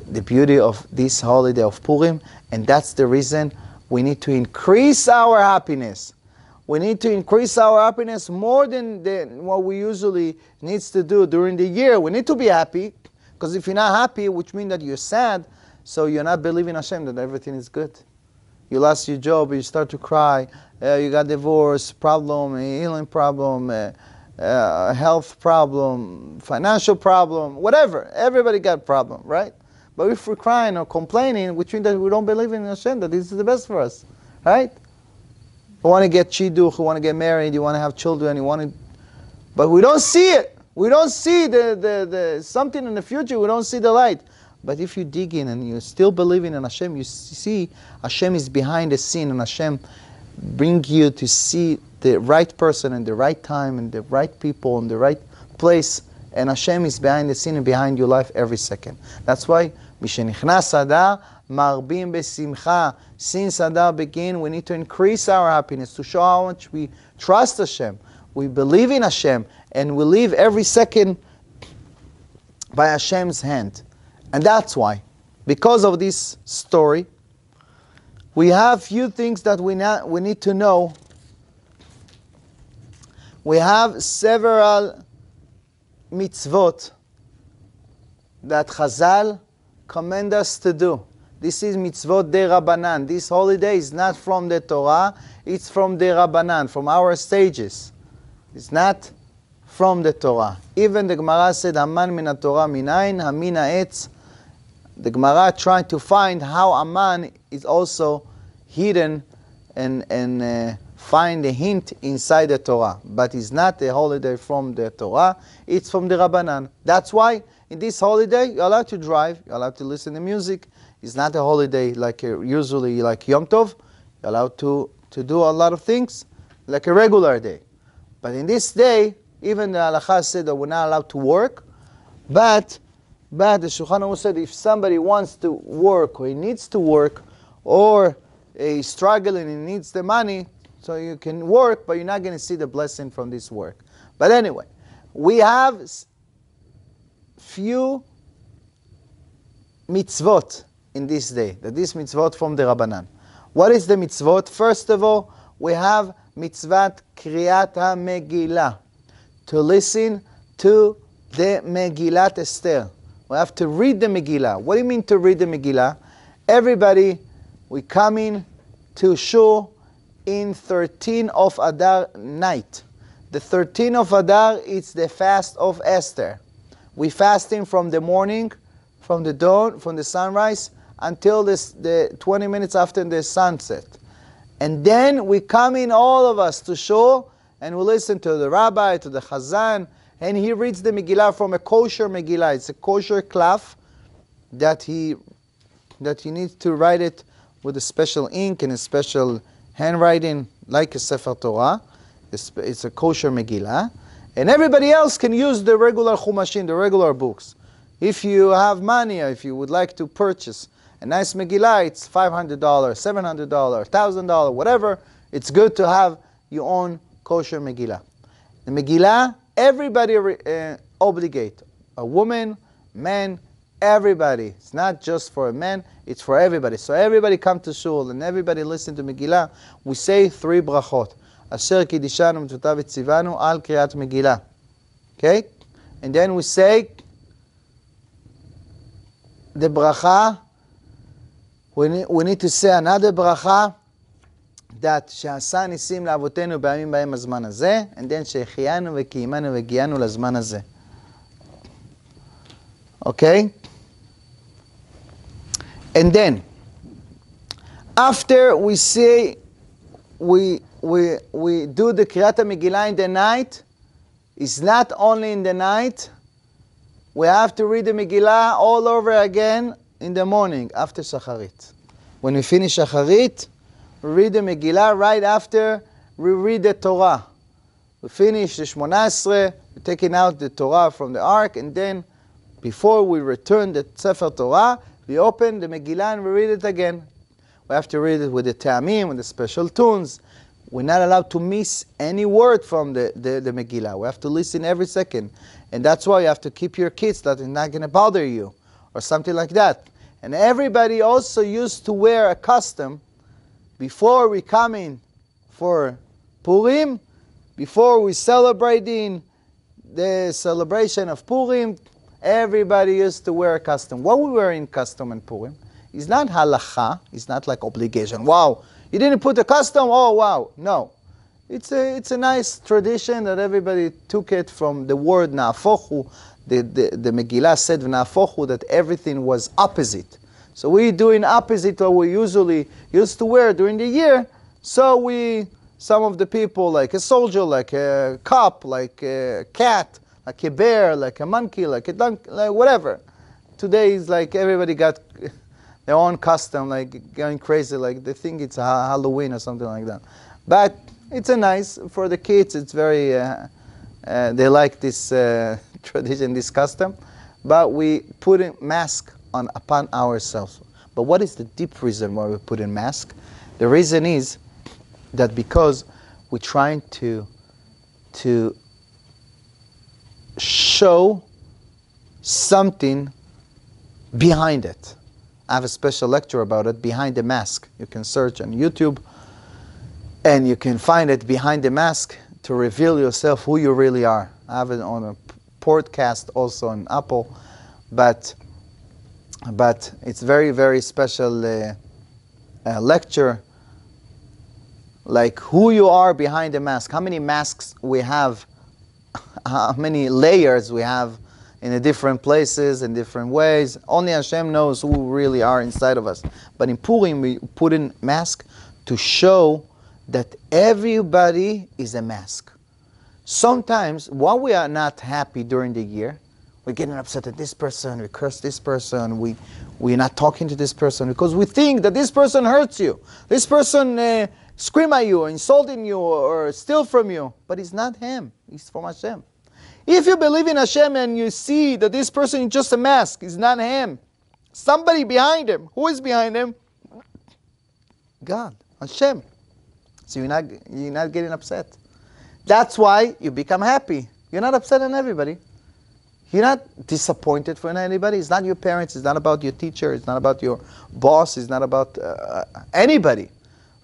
the beauty of this holiday of Purim, and that's the reason we need to increase our happiness. We need to increase our happiness more than what we usually needs to do during the year. We need to be happy, because if you're not happy, which means that you're sad, so you're not believing Hashem that everything is good. You lost your job, you start to cry, you got divorce, problem, healing problem, health problem, financial problem, whatever. Everybody got a problem, right? But if we're crying or complaining, which means that we don't believe in Hashem, that this is the best for us, right? You want to get chiduch, you want to get married, you want to have children, but we don't see it. We don't see the something in the future, we don't see the light. But if you dig in and you're still believing in Hashem, you see Hashem is behind the scene, and Hashem bring you to see the right person and the right time and the right people and the right place, and Hashem is behind the scene and behind your life every second. That's why Mishenichnas Adar marbim besimcha. Since Adar begin, we need to increase our happiness to show how much we trust Hashem, we believe in Hashem, and we live every second by Hashem's hand. And that's why, because of this story, we have few things that we need to know. We have several mitzvot that Chazal command us to do. This is mitzvot de Rabbanan. This holiday is not from the Torah, it's from de Rabbanan, from our sages. It's not from the Torah. Even the Gemara said, Haman min ha-Torah minayin, hamin ha'etz. The Gemara tried to find how Aman is also hidden and find a hint inside the Torah. But it's not a holiday from the Torah, it's from the Rabbanan. That's why in this holiday you're allowed to drive, you're allowed to listen to music. It's not a holiday like usually like Yom Tov. You're allowed to do a lot of things like a regular day. But in this day, even the halakha said that we're not allowed to work, but the Shulchan Aruch said if somebody wants to work or he needs to work or he's struggling and he needs the money, so you can work, but you're not going to see the blessing from this work. But anyway, we have few mitzvot in this day. That this mitzvot from the Rabbanan. What is the mitzvot? First of all, we have mitzvat kriyat ha-megillah, to listen to the Megillat Esther. We have to read the Megillah. What do you mean to read the Megillah? Everybody, we come in to shul in 13 of Adar night. The 13 of Adar, it's the fast of Esther. We fasting from the morning, from the dawn, from the sunrise, until the 20 minutes after the sunset. And then we come in, all of us, to shul, and we listen to the rabbi, to the chazan, and he reads the Megillah from a kosher Megillah. It's a kosher klaf that he needs to write it with a special ink and a special handwriting, like a Sefer Torah. It's a kosher Megillah. And everybody else can use the regular chumashim, the regular books. If you have money, or if you would like to purchase a nice Megillah, it's $500, $700, $1,000, whatever. It's good to have your own kosher Megillah. The Megillah, everybody obligate. A woman, man, everybody. It's not just for a man, it's for everybody. So everybody come to shul and everybody listen to Megillah. We say 3 brachot. Asher kidishanu mitzvotav etzivanu al kriyat Megillah. Okay? And then we say the bracha. We need to say another bracha that שעשה ניסים לאבותינו בימים בהם הזמן הזה, and then שהחיינו וקיימנו והגיענו לזמן הזה. Okay? And then, after we say, we do the Kriyat HaMegillah in the night, it's not only in the night, we have to read the Megillah all over again in the morning, after Shacharit. When we finish Shacharit, read the Megillah right after we read the Torah. We finish the Shmona Esrei, we're taking out the Torah from the ark, and then before we return the Sefer Torah, we open the Megillah and we read it again. We have to read it with the Ta'amim, with the special tunes. We're not allowed to miss any word from the Megillah. We have to listen every second. And that's why you have to keep your kids that are not going to bother you, or something like that. And everybody also used to wear a custom before we come in for Purim, before we celebrating the celebration of Purim, everybody used to wear a custom. What we wear in custom in Purim is not halacha, it's not like obligation. Wow, you didn't put a custom, oh wow. No, it's a nice tradition that everybody took it from the word na'afochu. The Megillah said na'afochu, that everything was opposite. So we're doing opposite what we usually used to wear during the year. So some of the people, like a soldier, like a cop, like a cat, like a bear, like a monkey, like a donkey, like whatever. Today is like everybody got their own custom, like going crazy, like they think it's Halloween or something like that. But it's a nice, for the kids, it's very, they like this tradition, this custom. But we put a mask upon ourselves. But what is the deep reason why we put a mask? The reason is that because we're trying to show something behind it. I have a special lecture about it, Behind the Mask. You can search on YouTube and you can find it, Behind the Mask, to reveal yourself who you really are. I have it on a podcast also on Apple, but it's very, very special lecture, like who you are behind the mask, how many masks we have, how many layers we have in the different places, in different ways. Only Hashem knows who we really are inside of us. But in Purim, we put in mask to show that everybody is a mask. Sometimes, while we are not happy during the year, we're getting upset at this person, we curse this person, we're not talking to this person because we think that this person hurts you. This person scream at you, insulting you, or steal from you. But it's not him, it's from Hashem. If you believe in Hashem and you see that this person is just a mask, it's not him. Somebody behind him. Who is behind him? God, Hashem. So you're not getting upset. That's why you become happy. You're not upset on everybody. You're not disappointed for anybody. It's not your parents. It's not about your teacher. It's not about your boss. It's not about anybody.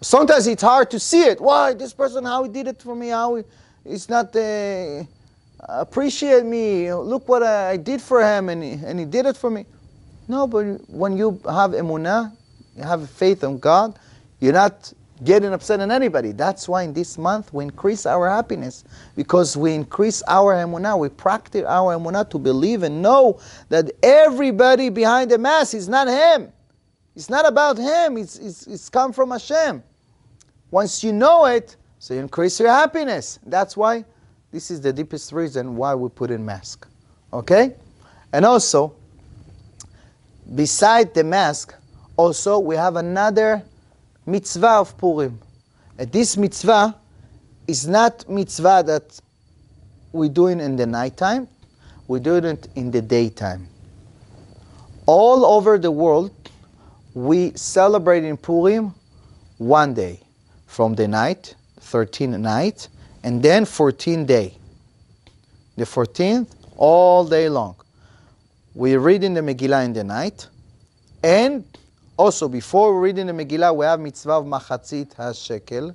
Sometimes it's hard to see it. Why? This person, how he did it for me, how he's not appreciate me. Look what I did for him, and he did it for me. No, but when you have emunah, you have faith in God, you're not getting upset on anybody. That's why in this month we increase our happiness, because we increase our emunah. We practice our emunah to believe and know that everybody behind the mask is not him. It's not about him. It's come from Hashem. Once you know it, so you increase your happiness. That's why this is the deepest reason why we put in mask. Okay? And also, beside the mask, also we have another mitzvah of Purim. And this mitzvah is not mitzvah that we're doing in the nighttime. We're doing it in the daytime. All over the world, we celebrate in Purim one day. From the night, 13th night, and then 14th day. The 14th, all day long. We read in the Megillah in the night, and also before we read in the Megillah, we have mitzvah of machatzit ha-shekel.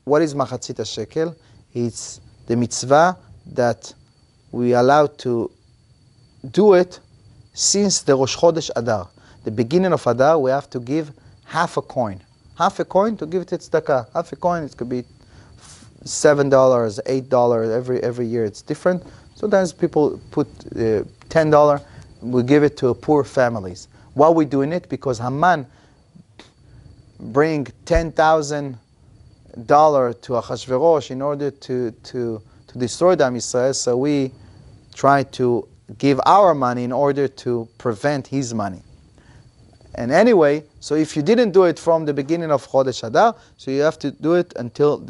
What is machatzit ha-shekel? It's the mitzvah that we allow to do it since the Rosh Chodesh Adar. The beginning of Adar, we have to give half a coin. Half a coin to give it tzedakah. Half a coin, it could be $7, $8 every year. It's different. Sometimes people put $10. We give it to poor families. Why are we doing it? Because Haman bring $10,000 to Achashverosh in order to destroy the Am Yisrael. So we try to give our money in order to prevent his money. And anyway, so if you didn't do it from the beginning of Chodesh Adar, so you have to do it until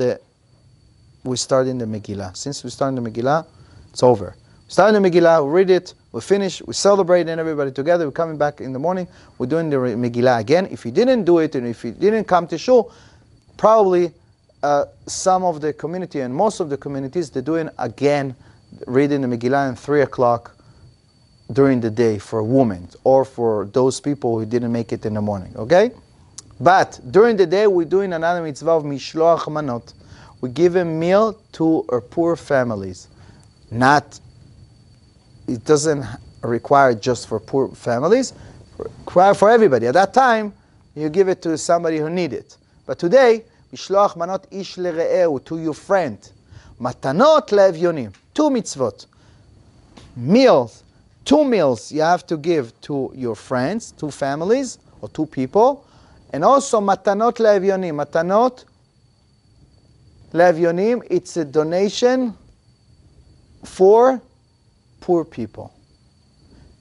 we start in the Megillah. Since we start in the Megillah, it's over. We start in the Megillah, we read it, we finish, we celebrate, and everybody together. We're coming back in the morning, we're doing the Megillah again. If you didn't do it, and if you didn't come to shul, probably some of the community and most of the communities, they're doing again, reading the Megillah at 3 o'clock during the day for women, or for those people who didn't make it in the morning, okay? But during the day, we're doing another mitzvah of mishloach manot. We give a meal to our poor families. It doesn't require just for poor families, for everybody. At that time, you give it to somebody who needs it. But today, mishloach manot ish lere'ehu, to your friend. Matanot le'evyonim, 2 mitzvot. Meals, 2 meals you have to give to your friends, 2 families, or 2 people. And also matanot le'evyonim. Matanot le'evyonim, it's a donation for poor people.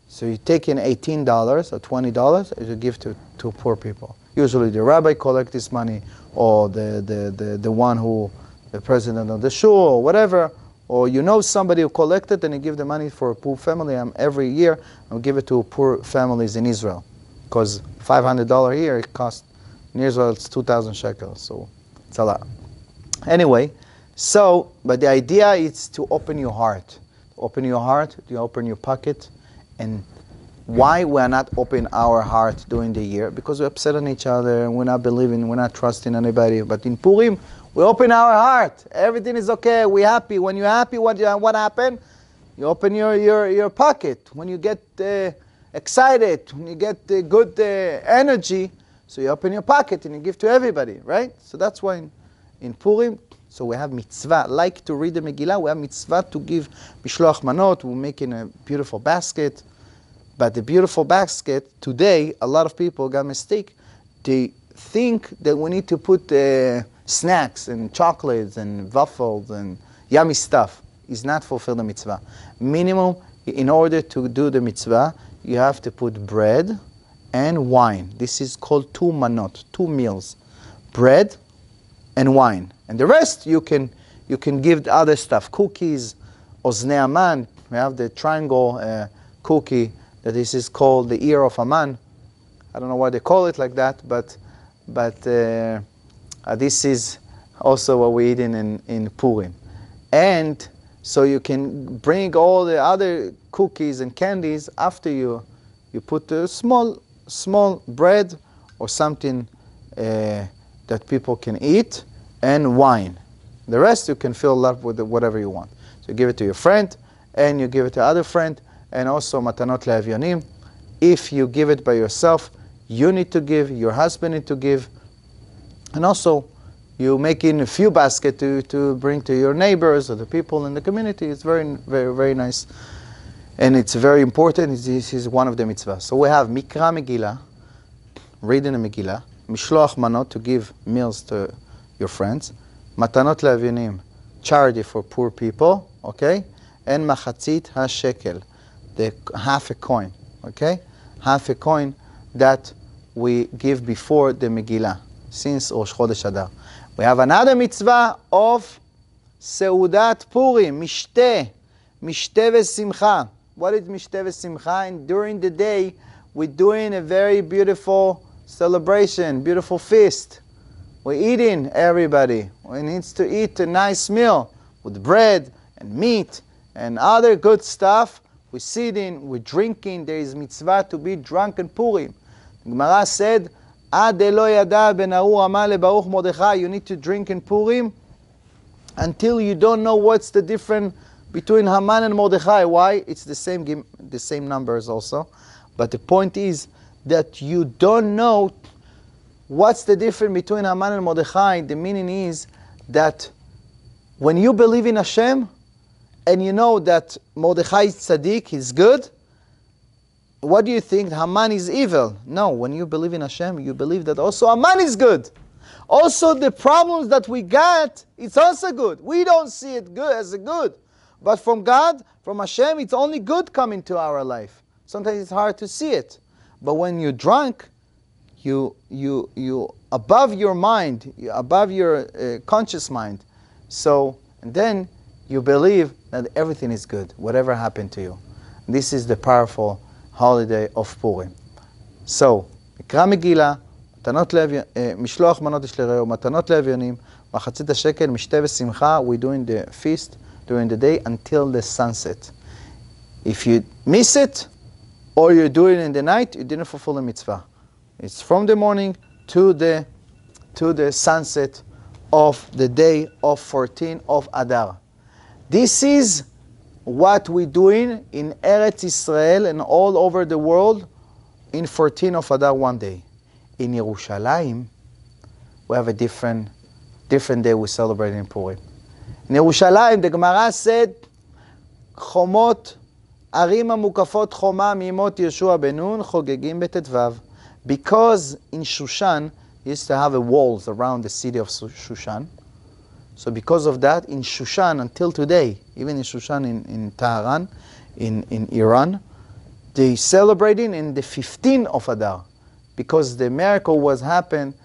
So you take in $18 or $20 and you give to poor people. Usually the rabbi collects this money, or the one who, the president of the shul, or whatever, or you know somebody who collected and you give the money for a poor family. Every year I give it to poor families in Israel, because $500 here, it costs, in Israel it's 2,000 shekels, so it's a lot. Anyway, so, but the idea is to open your heart. Open your heart, you open your pocket. And why we are not open our heart during the year? Because we're upset on each other, and we're not believing, we're not trusting anybody. But in Purim, we open our heart. Everything is okay, we're happy. When you're happy, what happened? You open your pocket. When you get excited, when you get good energy, so you open your pocket and you give to everybody, right? So that's why in Purim, so we have mitzvah, like to read the Megillah, we have mitzvah to give mishloach manot. We're making a beautiful basket. But the beautiful basket, today, a lot of people got mistake. They think that we need to put snacks and chocolates and waffles and yummy stuff. It's not fulfill the mitzvah. Minimum, in order to do the mitzvah, you have to put bread and wine. This is called 2 manot, 2 meals. Bread and wine. And the rest you can give the other stuff. Cookies, oznei Aman. We have the triangle cookie that this is called the ear of Aman. I don't know why they call it like that, but this is also what we eat in Purim. And so you can bring all the other cookies and candies after you put a small bread or something that people can eat, and wine. The rest you can fill up with whatever you want. So you give it to your friend, and you give it to other friend, and also matanot le'evyonim. If you give it by yourself, you need to give, your husband need to give, and also you make in a few baskets to bring to your neighbors or the people in the community. It's very, very, very nice. And it's very important. This is one of the mitzvahs. So we have Mikra Megillah, reading the Megillah, Mishloach Manot, to give meals to your friends, Matanot Le'evyonim, charity for poor people, okay? And Machatzit HaShekel, the half a coin, okay? Half a coin that we give before the Megillah, since Rosh Chodesh Adar. We have another mitzvah of Seudat Purim, Mishteh V'Simcha. What is Mishteh V'Simcha? And during the day, we're doing a very beautiful celebration, beautiful feast. We're eating, everybody. We need to eat a nice meal with bread and meat and other good stuff. We're sitting, we're drinking. There is mitzvah to be drunk in Purim. The Gemara said, Ad elo yada ben Ahu amar leBaruch Mordechai. You need to drink in Purim until you don't know what's the difference between Haman and Mordechai. Why? It's the same numbers also. But the point is that you don't know what's the difference between Haman and Mordechai. The meaning is that when you believe in Hashem and you know that Mordechai is tzaddik, he's good, what do you think? Haman is evil. No, when you believe in Hashem, you believe that also Haman is good. Also the problems that we got, it's also good. We don't see it good as a good. But from God, from Hashem, it's only good coming to our life. Sometimes it's hard to see it. But when you're drunk, you above your mind, above your conscious mind. So, and then you believe that everything is good, whatever happened to you. This is the powerful holiday of Purim. So, נקרא מגילה, משלוח מנות יש לרעהו, מתנות לאביונים, מחצית השקל, משתה ושמחה. We're doing the feast during the day until the sunset. If you miss it, or you do it in the night, you didn't fulfill the mitzvah. It's from the morning to the sunset of the day of 14 of Adar. This is what we're doing in Eretz Israel and all over the world in 14 of Adar one day. In Yerushalayim, we have a different day we celebrate in Purim. In Yerushalayim, the Gemara said, חומות, ערים המוקפות חומה מימות יהושע בן נון חוגגים בט"ו. Because in Shushan, used to have walls around the city of Shushan. So because of that, in Shushan until today, even in Shushan in Tehran, in Iran, they celebrating in the 15th of Adar. Because the miracle was happened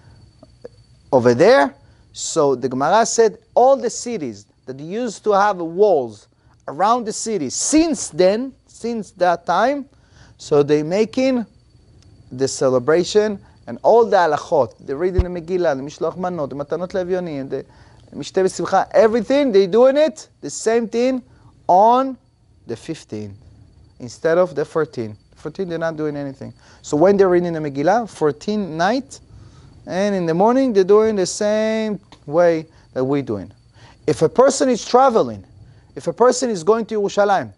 over there. So the Gemara said all the cities that used to have walls around the city since then, since that time, so they making the celebration and all the halachot, the reading the Megillah, the Mishloach Manot, the Matanot Levioni, the Mishteh B'Simcha, everything, they doing it, the same thing, on the 15th, instead of the 14th. 14th, they're not doing anything. So when they're reading the Megillah, 14th night, and in the morning, they're doing the same way that we're doing. If a person is traveling, if a person is going to Yerushalayim,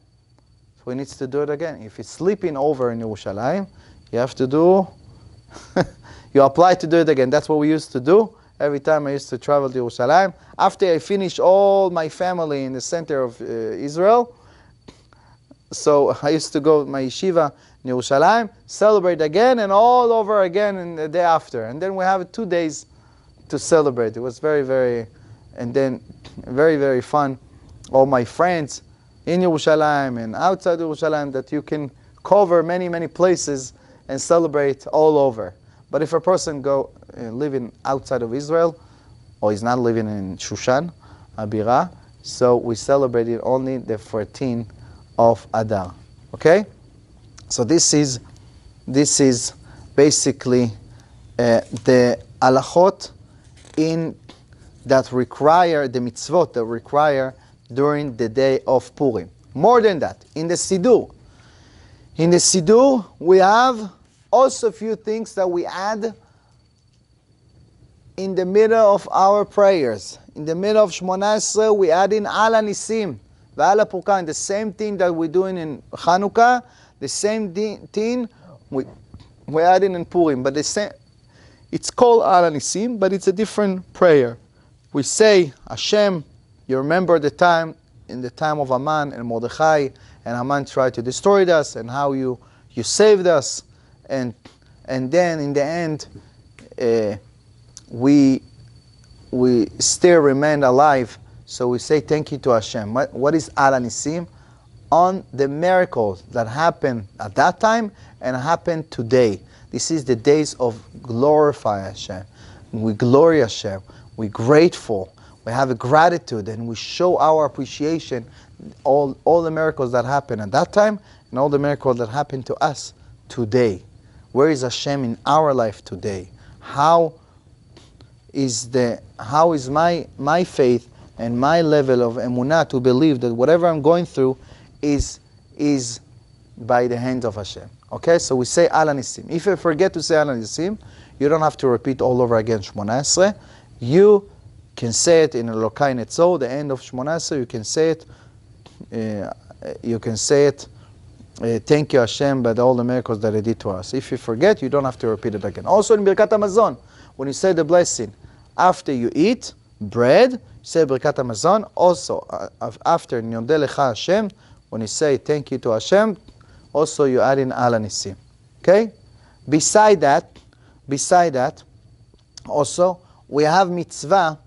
so he needs to do it again. If he's sleeping over in Yerushalayim, you have to do, you apply to do it again. That's what we used to do. Every time I used to travel to Yerushalayim, after I finish all my family in the center of Israel, so I used to go to my yeshiva in Yerushalayim, celebrate again and all over again in the day after. And then we have 2 days to celebrate. It was very, very, and then very, very fun. All my friends in Yerushalayim and outside Yerushalayim that you can cover many, many places and celebrate all over. But if a person go living outside of Israel, or he's not living in Shushan, Abira, so we celebrated only the 14th of Adar. Okay? So this is basically the halachot in that require, the mitzvot that require during the day of Purim. More than that, in the Siddur. In the Siddur, we have also a few things that we add in the middle of our prayers. In the middle of Shmona Esrei, we add in Al Nisim, V'al Purkan, the same thing that we're doing in Chanukah, the same thing we add in Purim. But the same, it's called Al Nisim, but it's a different prayer. We say, Hashem, you remember the time, in the time of Haman and Mordechai, and Haman tried to destroy us, and how you saved us, and then in the end, we still remain alive. So we say thank you to Hashem. What is Al Nisim? On the miracles that happened at that time and happened today. This is the days of glorify Hashem. We glory Hashem. We're grateful. We have a gratitude, and we show our appreciation all the miracles that happened at that time and all the miracles that happened to us today. Where is Hashem in our life today? How is my faith and my level of emunah to believe that whatever I'm going through is by the hands of Hashem? Okay, so we say Al Nisim. If you forget to say Al Nisim, you don't have to repeat all over again Shmona Esrei. You can say it in Elokai Netzo, the end of Shmona Esrei. You can say it. Thank you Hashem by all the miracles that He did to us. If you forget, you don't have to repeat it again. Also in Birkat Hamazon, when you say the blessing after you eat bread, say Birkat Hamazon. Also after Nyodeh Lecha Hashem, when you say thank you to Hashem, also you add in Al Nisim. Okay? Beside that, also we have mitzvah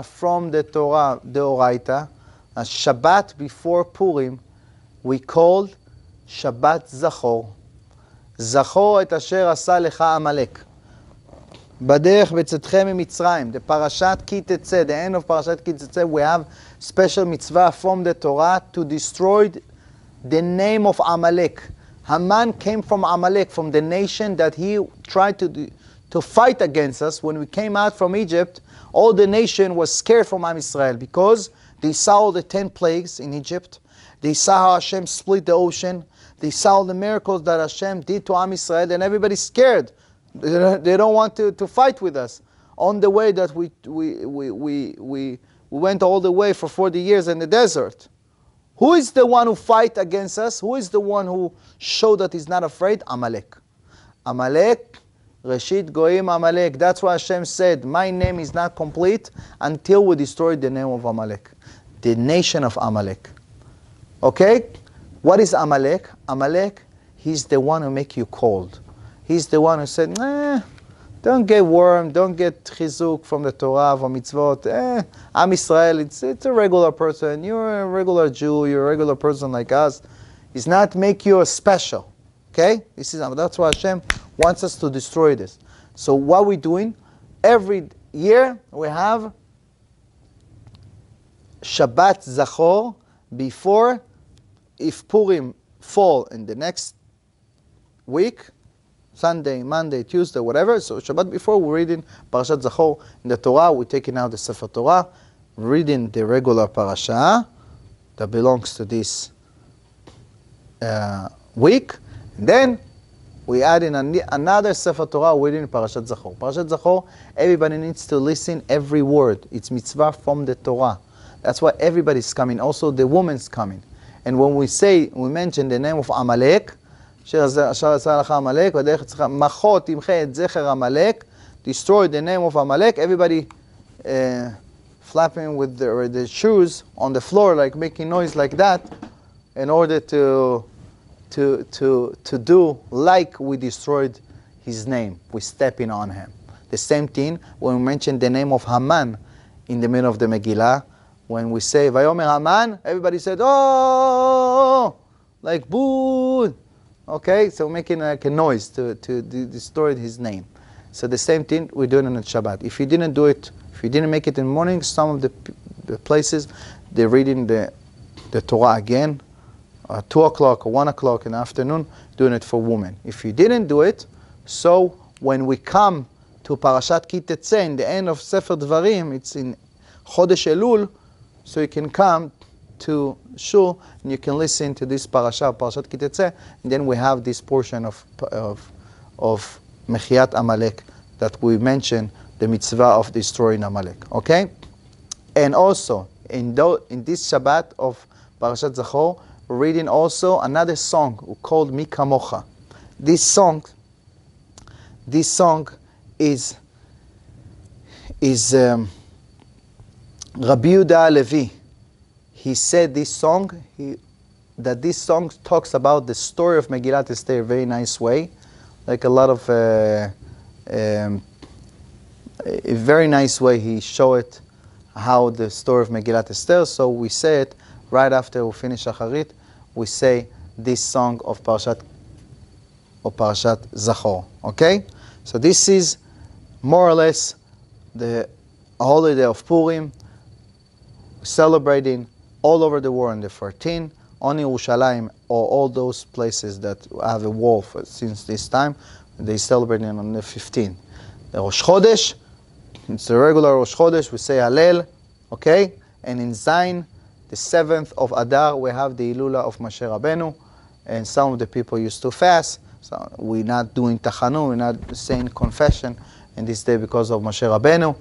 from the Torah, the Oraita, a Shabbat before Purim, we called Shabbat Zachor. זכור את אשר עשה לך עמלק. בדרך בצאתכם ממצרים, the parashat ki tetzeh, the end of parashat ki tetzeh, we have special mitzvah from the Torah to destroy the name of Amalek. Haman came from Amalek, from the nation that he tried to fight against us. When we came out from Egypt, all the nation was scared from Am Israel because they saw all the 10 plagues in Egypt. They saw how Hashem split the ocean. They saw the miracles that Hashem did to Am Israel, and everybody's scared. They don't want to fight with us. On the way that we went all the way for 40 years in the desert. Who is the one who fight against us? Who is the one who showed that he's not afraid? Amalek. Amalek, Reshit Goyim Amalek. That's why Hashem said, my name is not complete until we destroy the name of Amalek. The nation of Amalek. Okay? What is Amalek? Amalek, he's the one who make you cold. He's the one who said, don't get warm, don't get chizuk from the Torah, from mitzvot. Am Israel, it's a regular person. You're a regular Jew, you're a regular person like us. It's not make you a special. Okay? That's why Hashem wants us to destroy this. So what we're doing, every year we have Shabbat Zachor before, if Purim fall in the next week, Sunday, Monday, Tuesday, whatever. So Shabbat before, we're reading Parashat Zachor in the Torah. We're taking out the Sefer Torah, reading the regular parasha that belongs to this week. And then we add in another Sefer Torah reading Parashat Zachor. Parashat Zachor, everybody needs to listen every word. It's mitzvah from the Torah. That's why everybody's coming. Also the woman's coming. And when we mention the name of Amalek, destroy the name of Amalek. Everybody flapping with the shoes on the floor, like making noise like that, in order to do like we destroyed his name. We're stepping on him. The same thing when we mention the name of Haman in the middle of the Megillah. When we say Vayomer Haman, everybody said, oh, like boo. Okay, so making like a noise to destroy his name. So the same thing we're doing on Shabbat. If you didn't do it, if you didn't make it in the morning, some of the places they're reading the Torah again, 2 o'clock or 1 o'clock in the afternoon, doing it for women. If you didn't do it, so when we come to Parashat Ki Tetzeh, in the end of Sefer Dvarim, it's in Chodesh Elul, so you can come to Shul and you can listen to this Parashat Ki Tetzeh, and then we have this portion of Mechiat Amalek that we mentioned, the mitzvah of destroying Amalek. Okay, and also in this Shabbat of Parashat Zachor, we're reading also another song called Mi Kamocha. This song is Rabbi Yehuda Levi. He said this song, that this song talks about the story of Megillat Esther in a very nice way, like a lot of, a very nice way he showed it, how the story of Megillat Esther. So we say it right after we finish Shacharit, we say this song of Parashat Zachor. Okay? So this is more or less the holiday of Purim, celebrating all over the world on the 14th, on Yerushalayim, or all those places that have a wall since this time, they celebrate it on the 15th. The Rosh Chodesh, it's the regular Rosh Chodesh, we say Hallel, okay? And in Zayin, the 7th of Adar, we have the Ilula of Moshe Rabbeinu, and some of the people used to fast, so we're not doing Tachanun, we're not saying confession in this day because of Moshe Rabbeinu,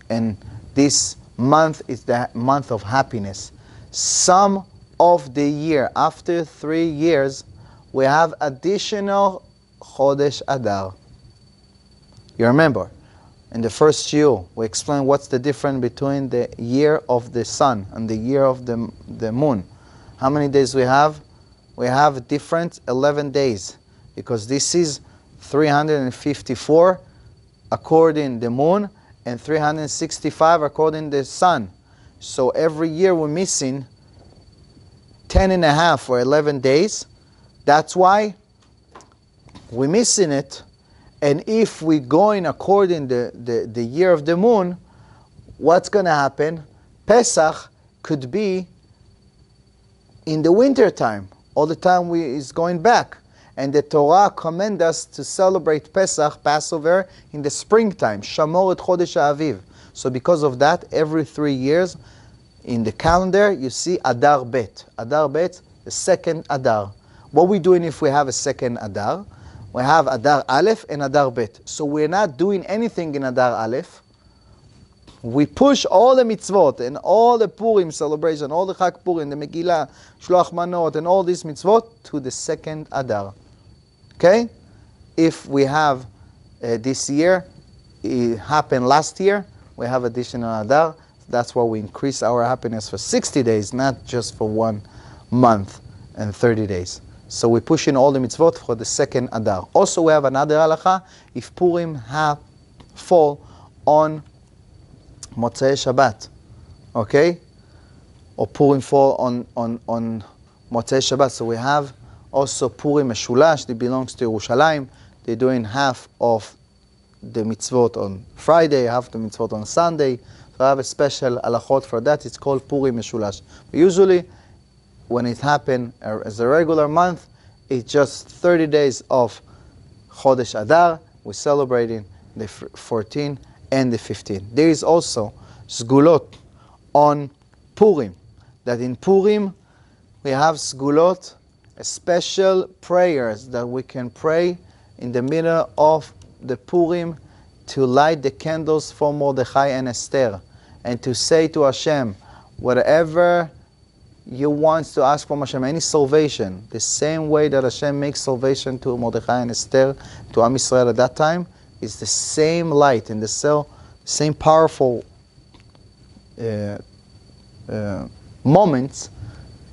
and this month is the month of happiness. Some of the year, after 3 years, we have additional Chodesh Adar. You remember, in the first year, we explained what's the difference between the year of the sun and the year of the moon. How many days we have? We have a different 11 days, because this is 354 according the moon, and 365 according the sun. So every year we're missing 10 and a half or 11 days. That's why we're missing it, and if we're going according the year of the moon, what's going to happen? Pesach could be in the winter time. All the time is going back. And the Torah commands us to celebrate Pesach, Passover, in the springtime. Shamor et Chodesh Aviv. So because of that, every 3 years in the calendar, you see Adar Bet. Adar Bet, the second Adar. What we doing if we have a second Adar? We have Adar Aleph and Adar Bet. So we're not doing anything in Adar Aleph. We push all the mitzvot and all the Purim celebration, all the Chag Purim, the Megillah, Shloach Manot, and all these mitzvot to the second Adar. Okay? If we have this year, it happened last year, we have additional Adar. That's why we increase our happiness for 60 days, not just for 1 month and 30 days. So we push in all the mitzvot for the second Adar. Also, we have another halacha. If Purim fall on Motzei Shabbat, okay? Or Purim fall on Motzei Shabbat. So we have also Purim Meshulash, that belongs to Yerushalayim. They're doing half of the mitzvot on Friday, half the mitzvot on Sunday. So I have a special halachot for that. It's called Purim Meshulash. But usually, when it happens as a regular month, it's just 30 days of Chodesh Adar. We're celebrating the 14 and the 15. There is also Sgulot on Purim. That in Purim, we have Sgulot, special prayers that we can pray in the middle of the Purim to light the candles for Mordechai and Esther, and to say to Hashem, whatever you want to ask from Hashem, any salvation, the same way that Hashem makes salvation to Mordechai and Esther, to Am Yisrael at that time, is the same light and the same powerful moments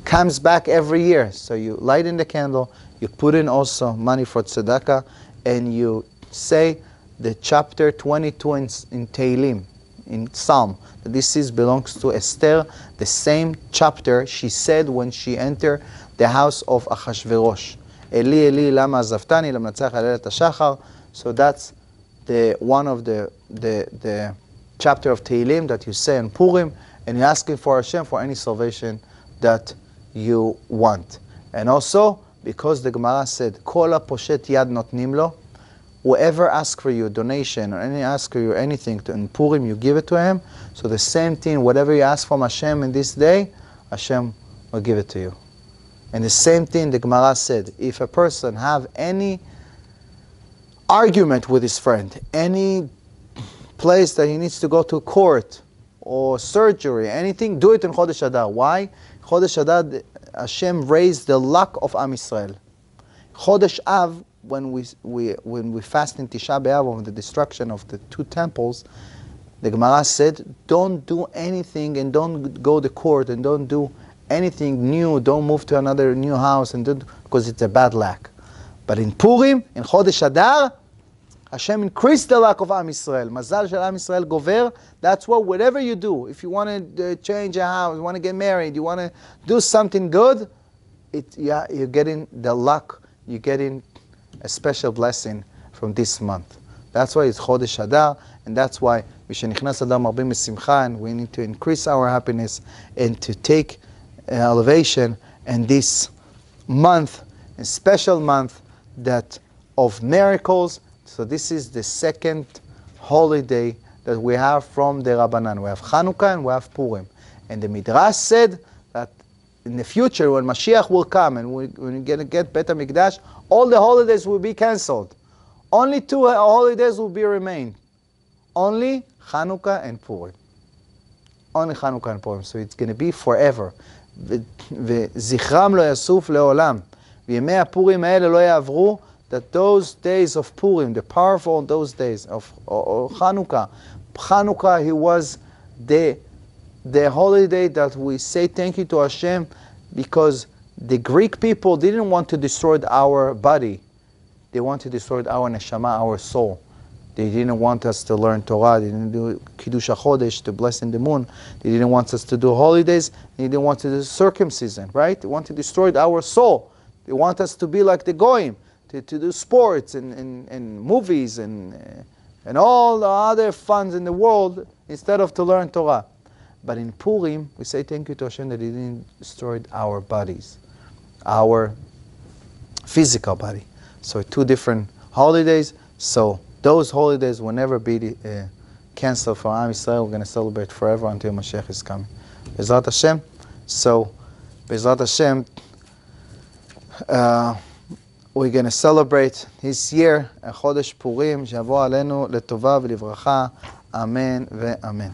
comes back every year. So you light in the candle, you put in also money for tzedakah, and you say the chapter 22 in Tehillim, in Psalm. This belongs to Esther, the same chapter she said when she entered the house of Achashverosh. Eli, Eli, lama azavtani, lam natzach alelet hashachar. So that's one of the chapter of Tehillim that you say in Purim, and you're asking for Hashem for any salvation that you want. And also, because the Gemara said, Kol poshet yad notnim lo, whoever asks for you a donation or asks for you anything in Purim, you give it to him. So the same thing, whatever you ask from Hashem in this day, Hashem will give it to you. And the same thing the Gemara said, if a person have any argument with his friend, any place that he needs to go to court or surgery, anything, do it in Chodesh Adar. Why? Chodesh Adar, Hashem raised the luck of Am Yisrael. Chodesh Av, when we fast in Tisha B'Av on the destruction of the 2 temples, the Gemara said, don't do anything and don't go to court and don't do anything new, don't move to another new house, and because it's a bad luck. But in Purim, in Chodesh Adar, Hashem increased the luck of Am Yisrael. Mazal shel Am Yisrael gover. That's why whatever you do, if you want to change a house, you want to get married, you want to do something good, you're getting the luck, you're getting a special blessing from this month. That's why it's Chodesh Adar, and that's why Mishenichnas Adar Marbim Mesimcha, and we need to increase our happiness and to take elevation. And this month, a special month that of miracles. So this is the second holiday that we have from the Rabbanan. We have Chanukah and we have Purim. And the Midrash said that in the future, when Mashiach will come and we're going to get Beit HaMikdash, all the holidays will be cancelled. Only 2 holidays will be remain. Only Chanukah and Purim. Only Chanukah and Purim. So it's going to be forever. וזכרם לא יסוף לעולם. וימי הפורים האלה לא יעברו. That those days of Purim, the powerful those days of Chanukah. Chanukah, he was the holiday that we say thank you to Hashem, because the Greek people didn't want to destroy our body. They want to destroy our neshama, our soul. They didn't want us to learn Torah. They didn't do Kiddush HaChodesh, to bless in the moon. They didn't want us to do holidays. They didn't want to do circumcision, right? They want to destroy our soul. They want us to be like the Goyim, to do sports and movies and all the other funs in the world instead of to learn Torah. But in Purim, we say thank you to Hashem that He didn't destroy our bodies, our physical body. So 2 different holidays. So those holidays will never be cancelled for Am Yisrael. We're going to celebrate forever until Mashiach is coming. Bezrat Hashem. So, Bezrat Hashem, we're going to celebrate this year, Chodesh Purim, שיבוא עלינו לטובה ולברכה. אמן ואמן.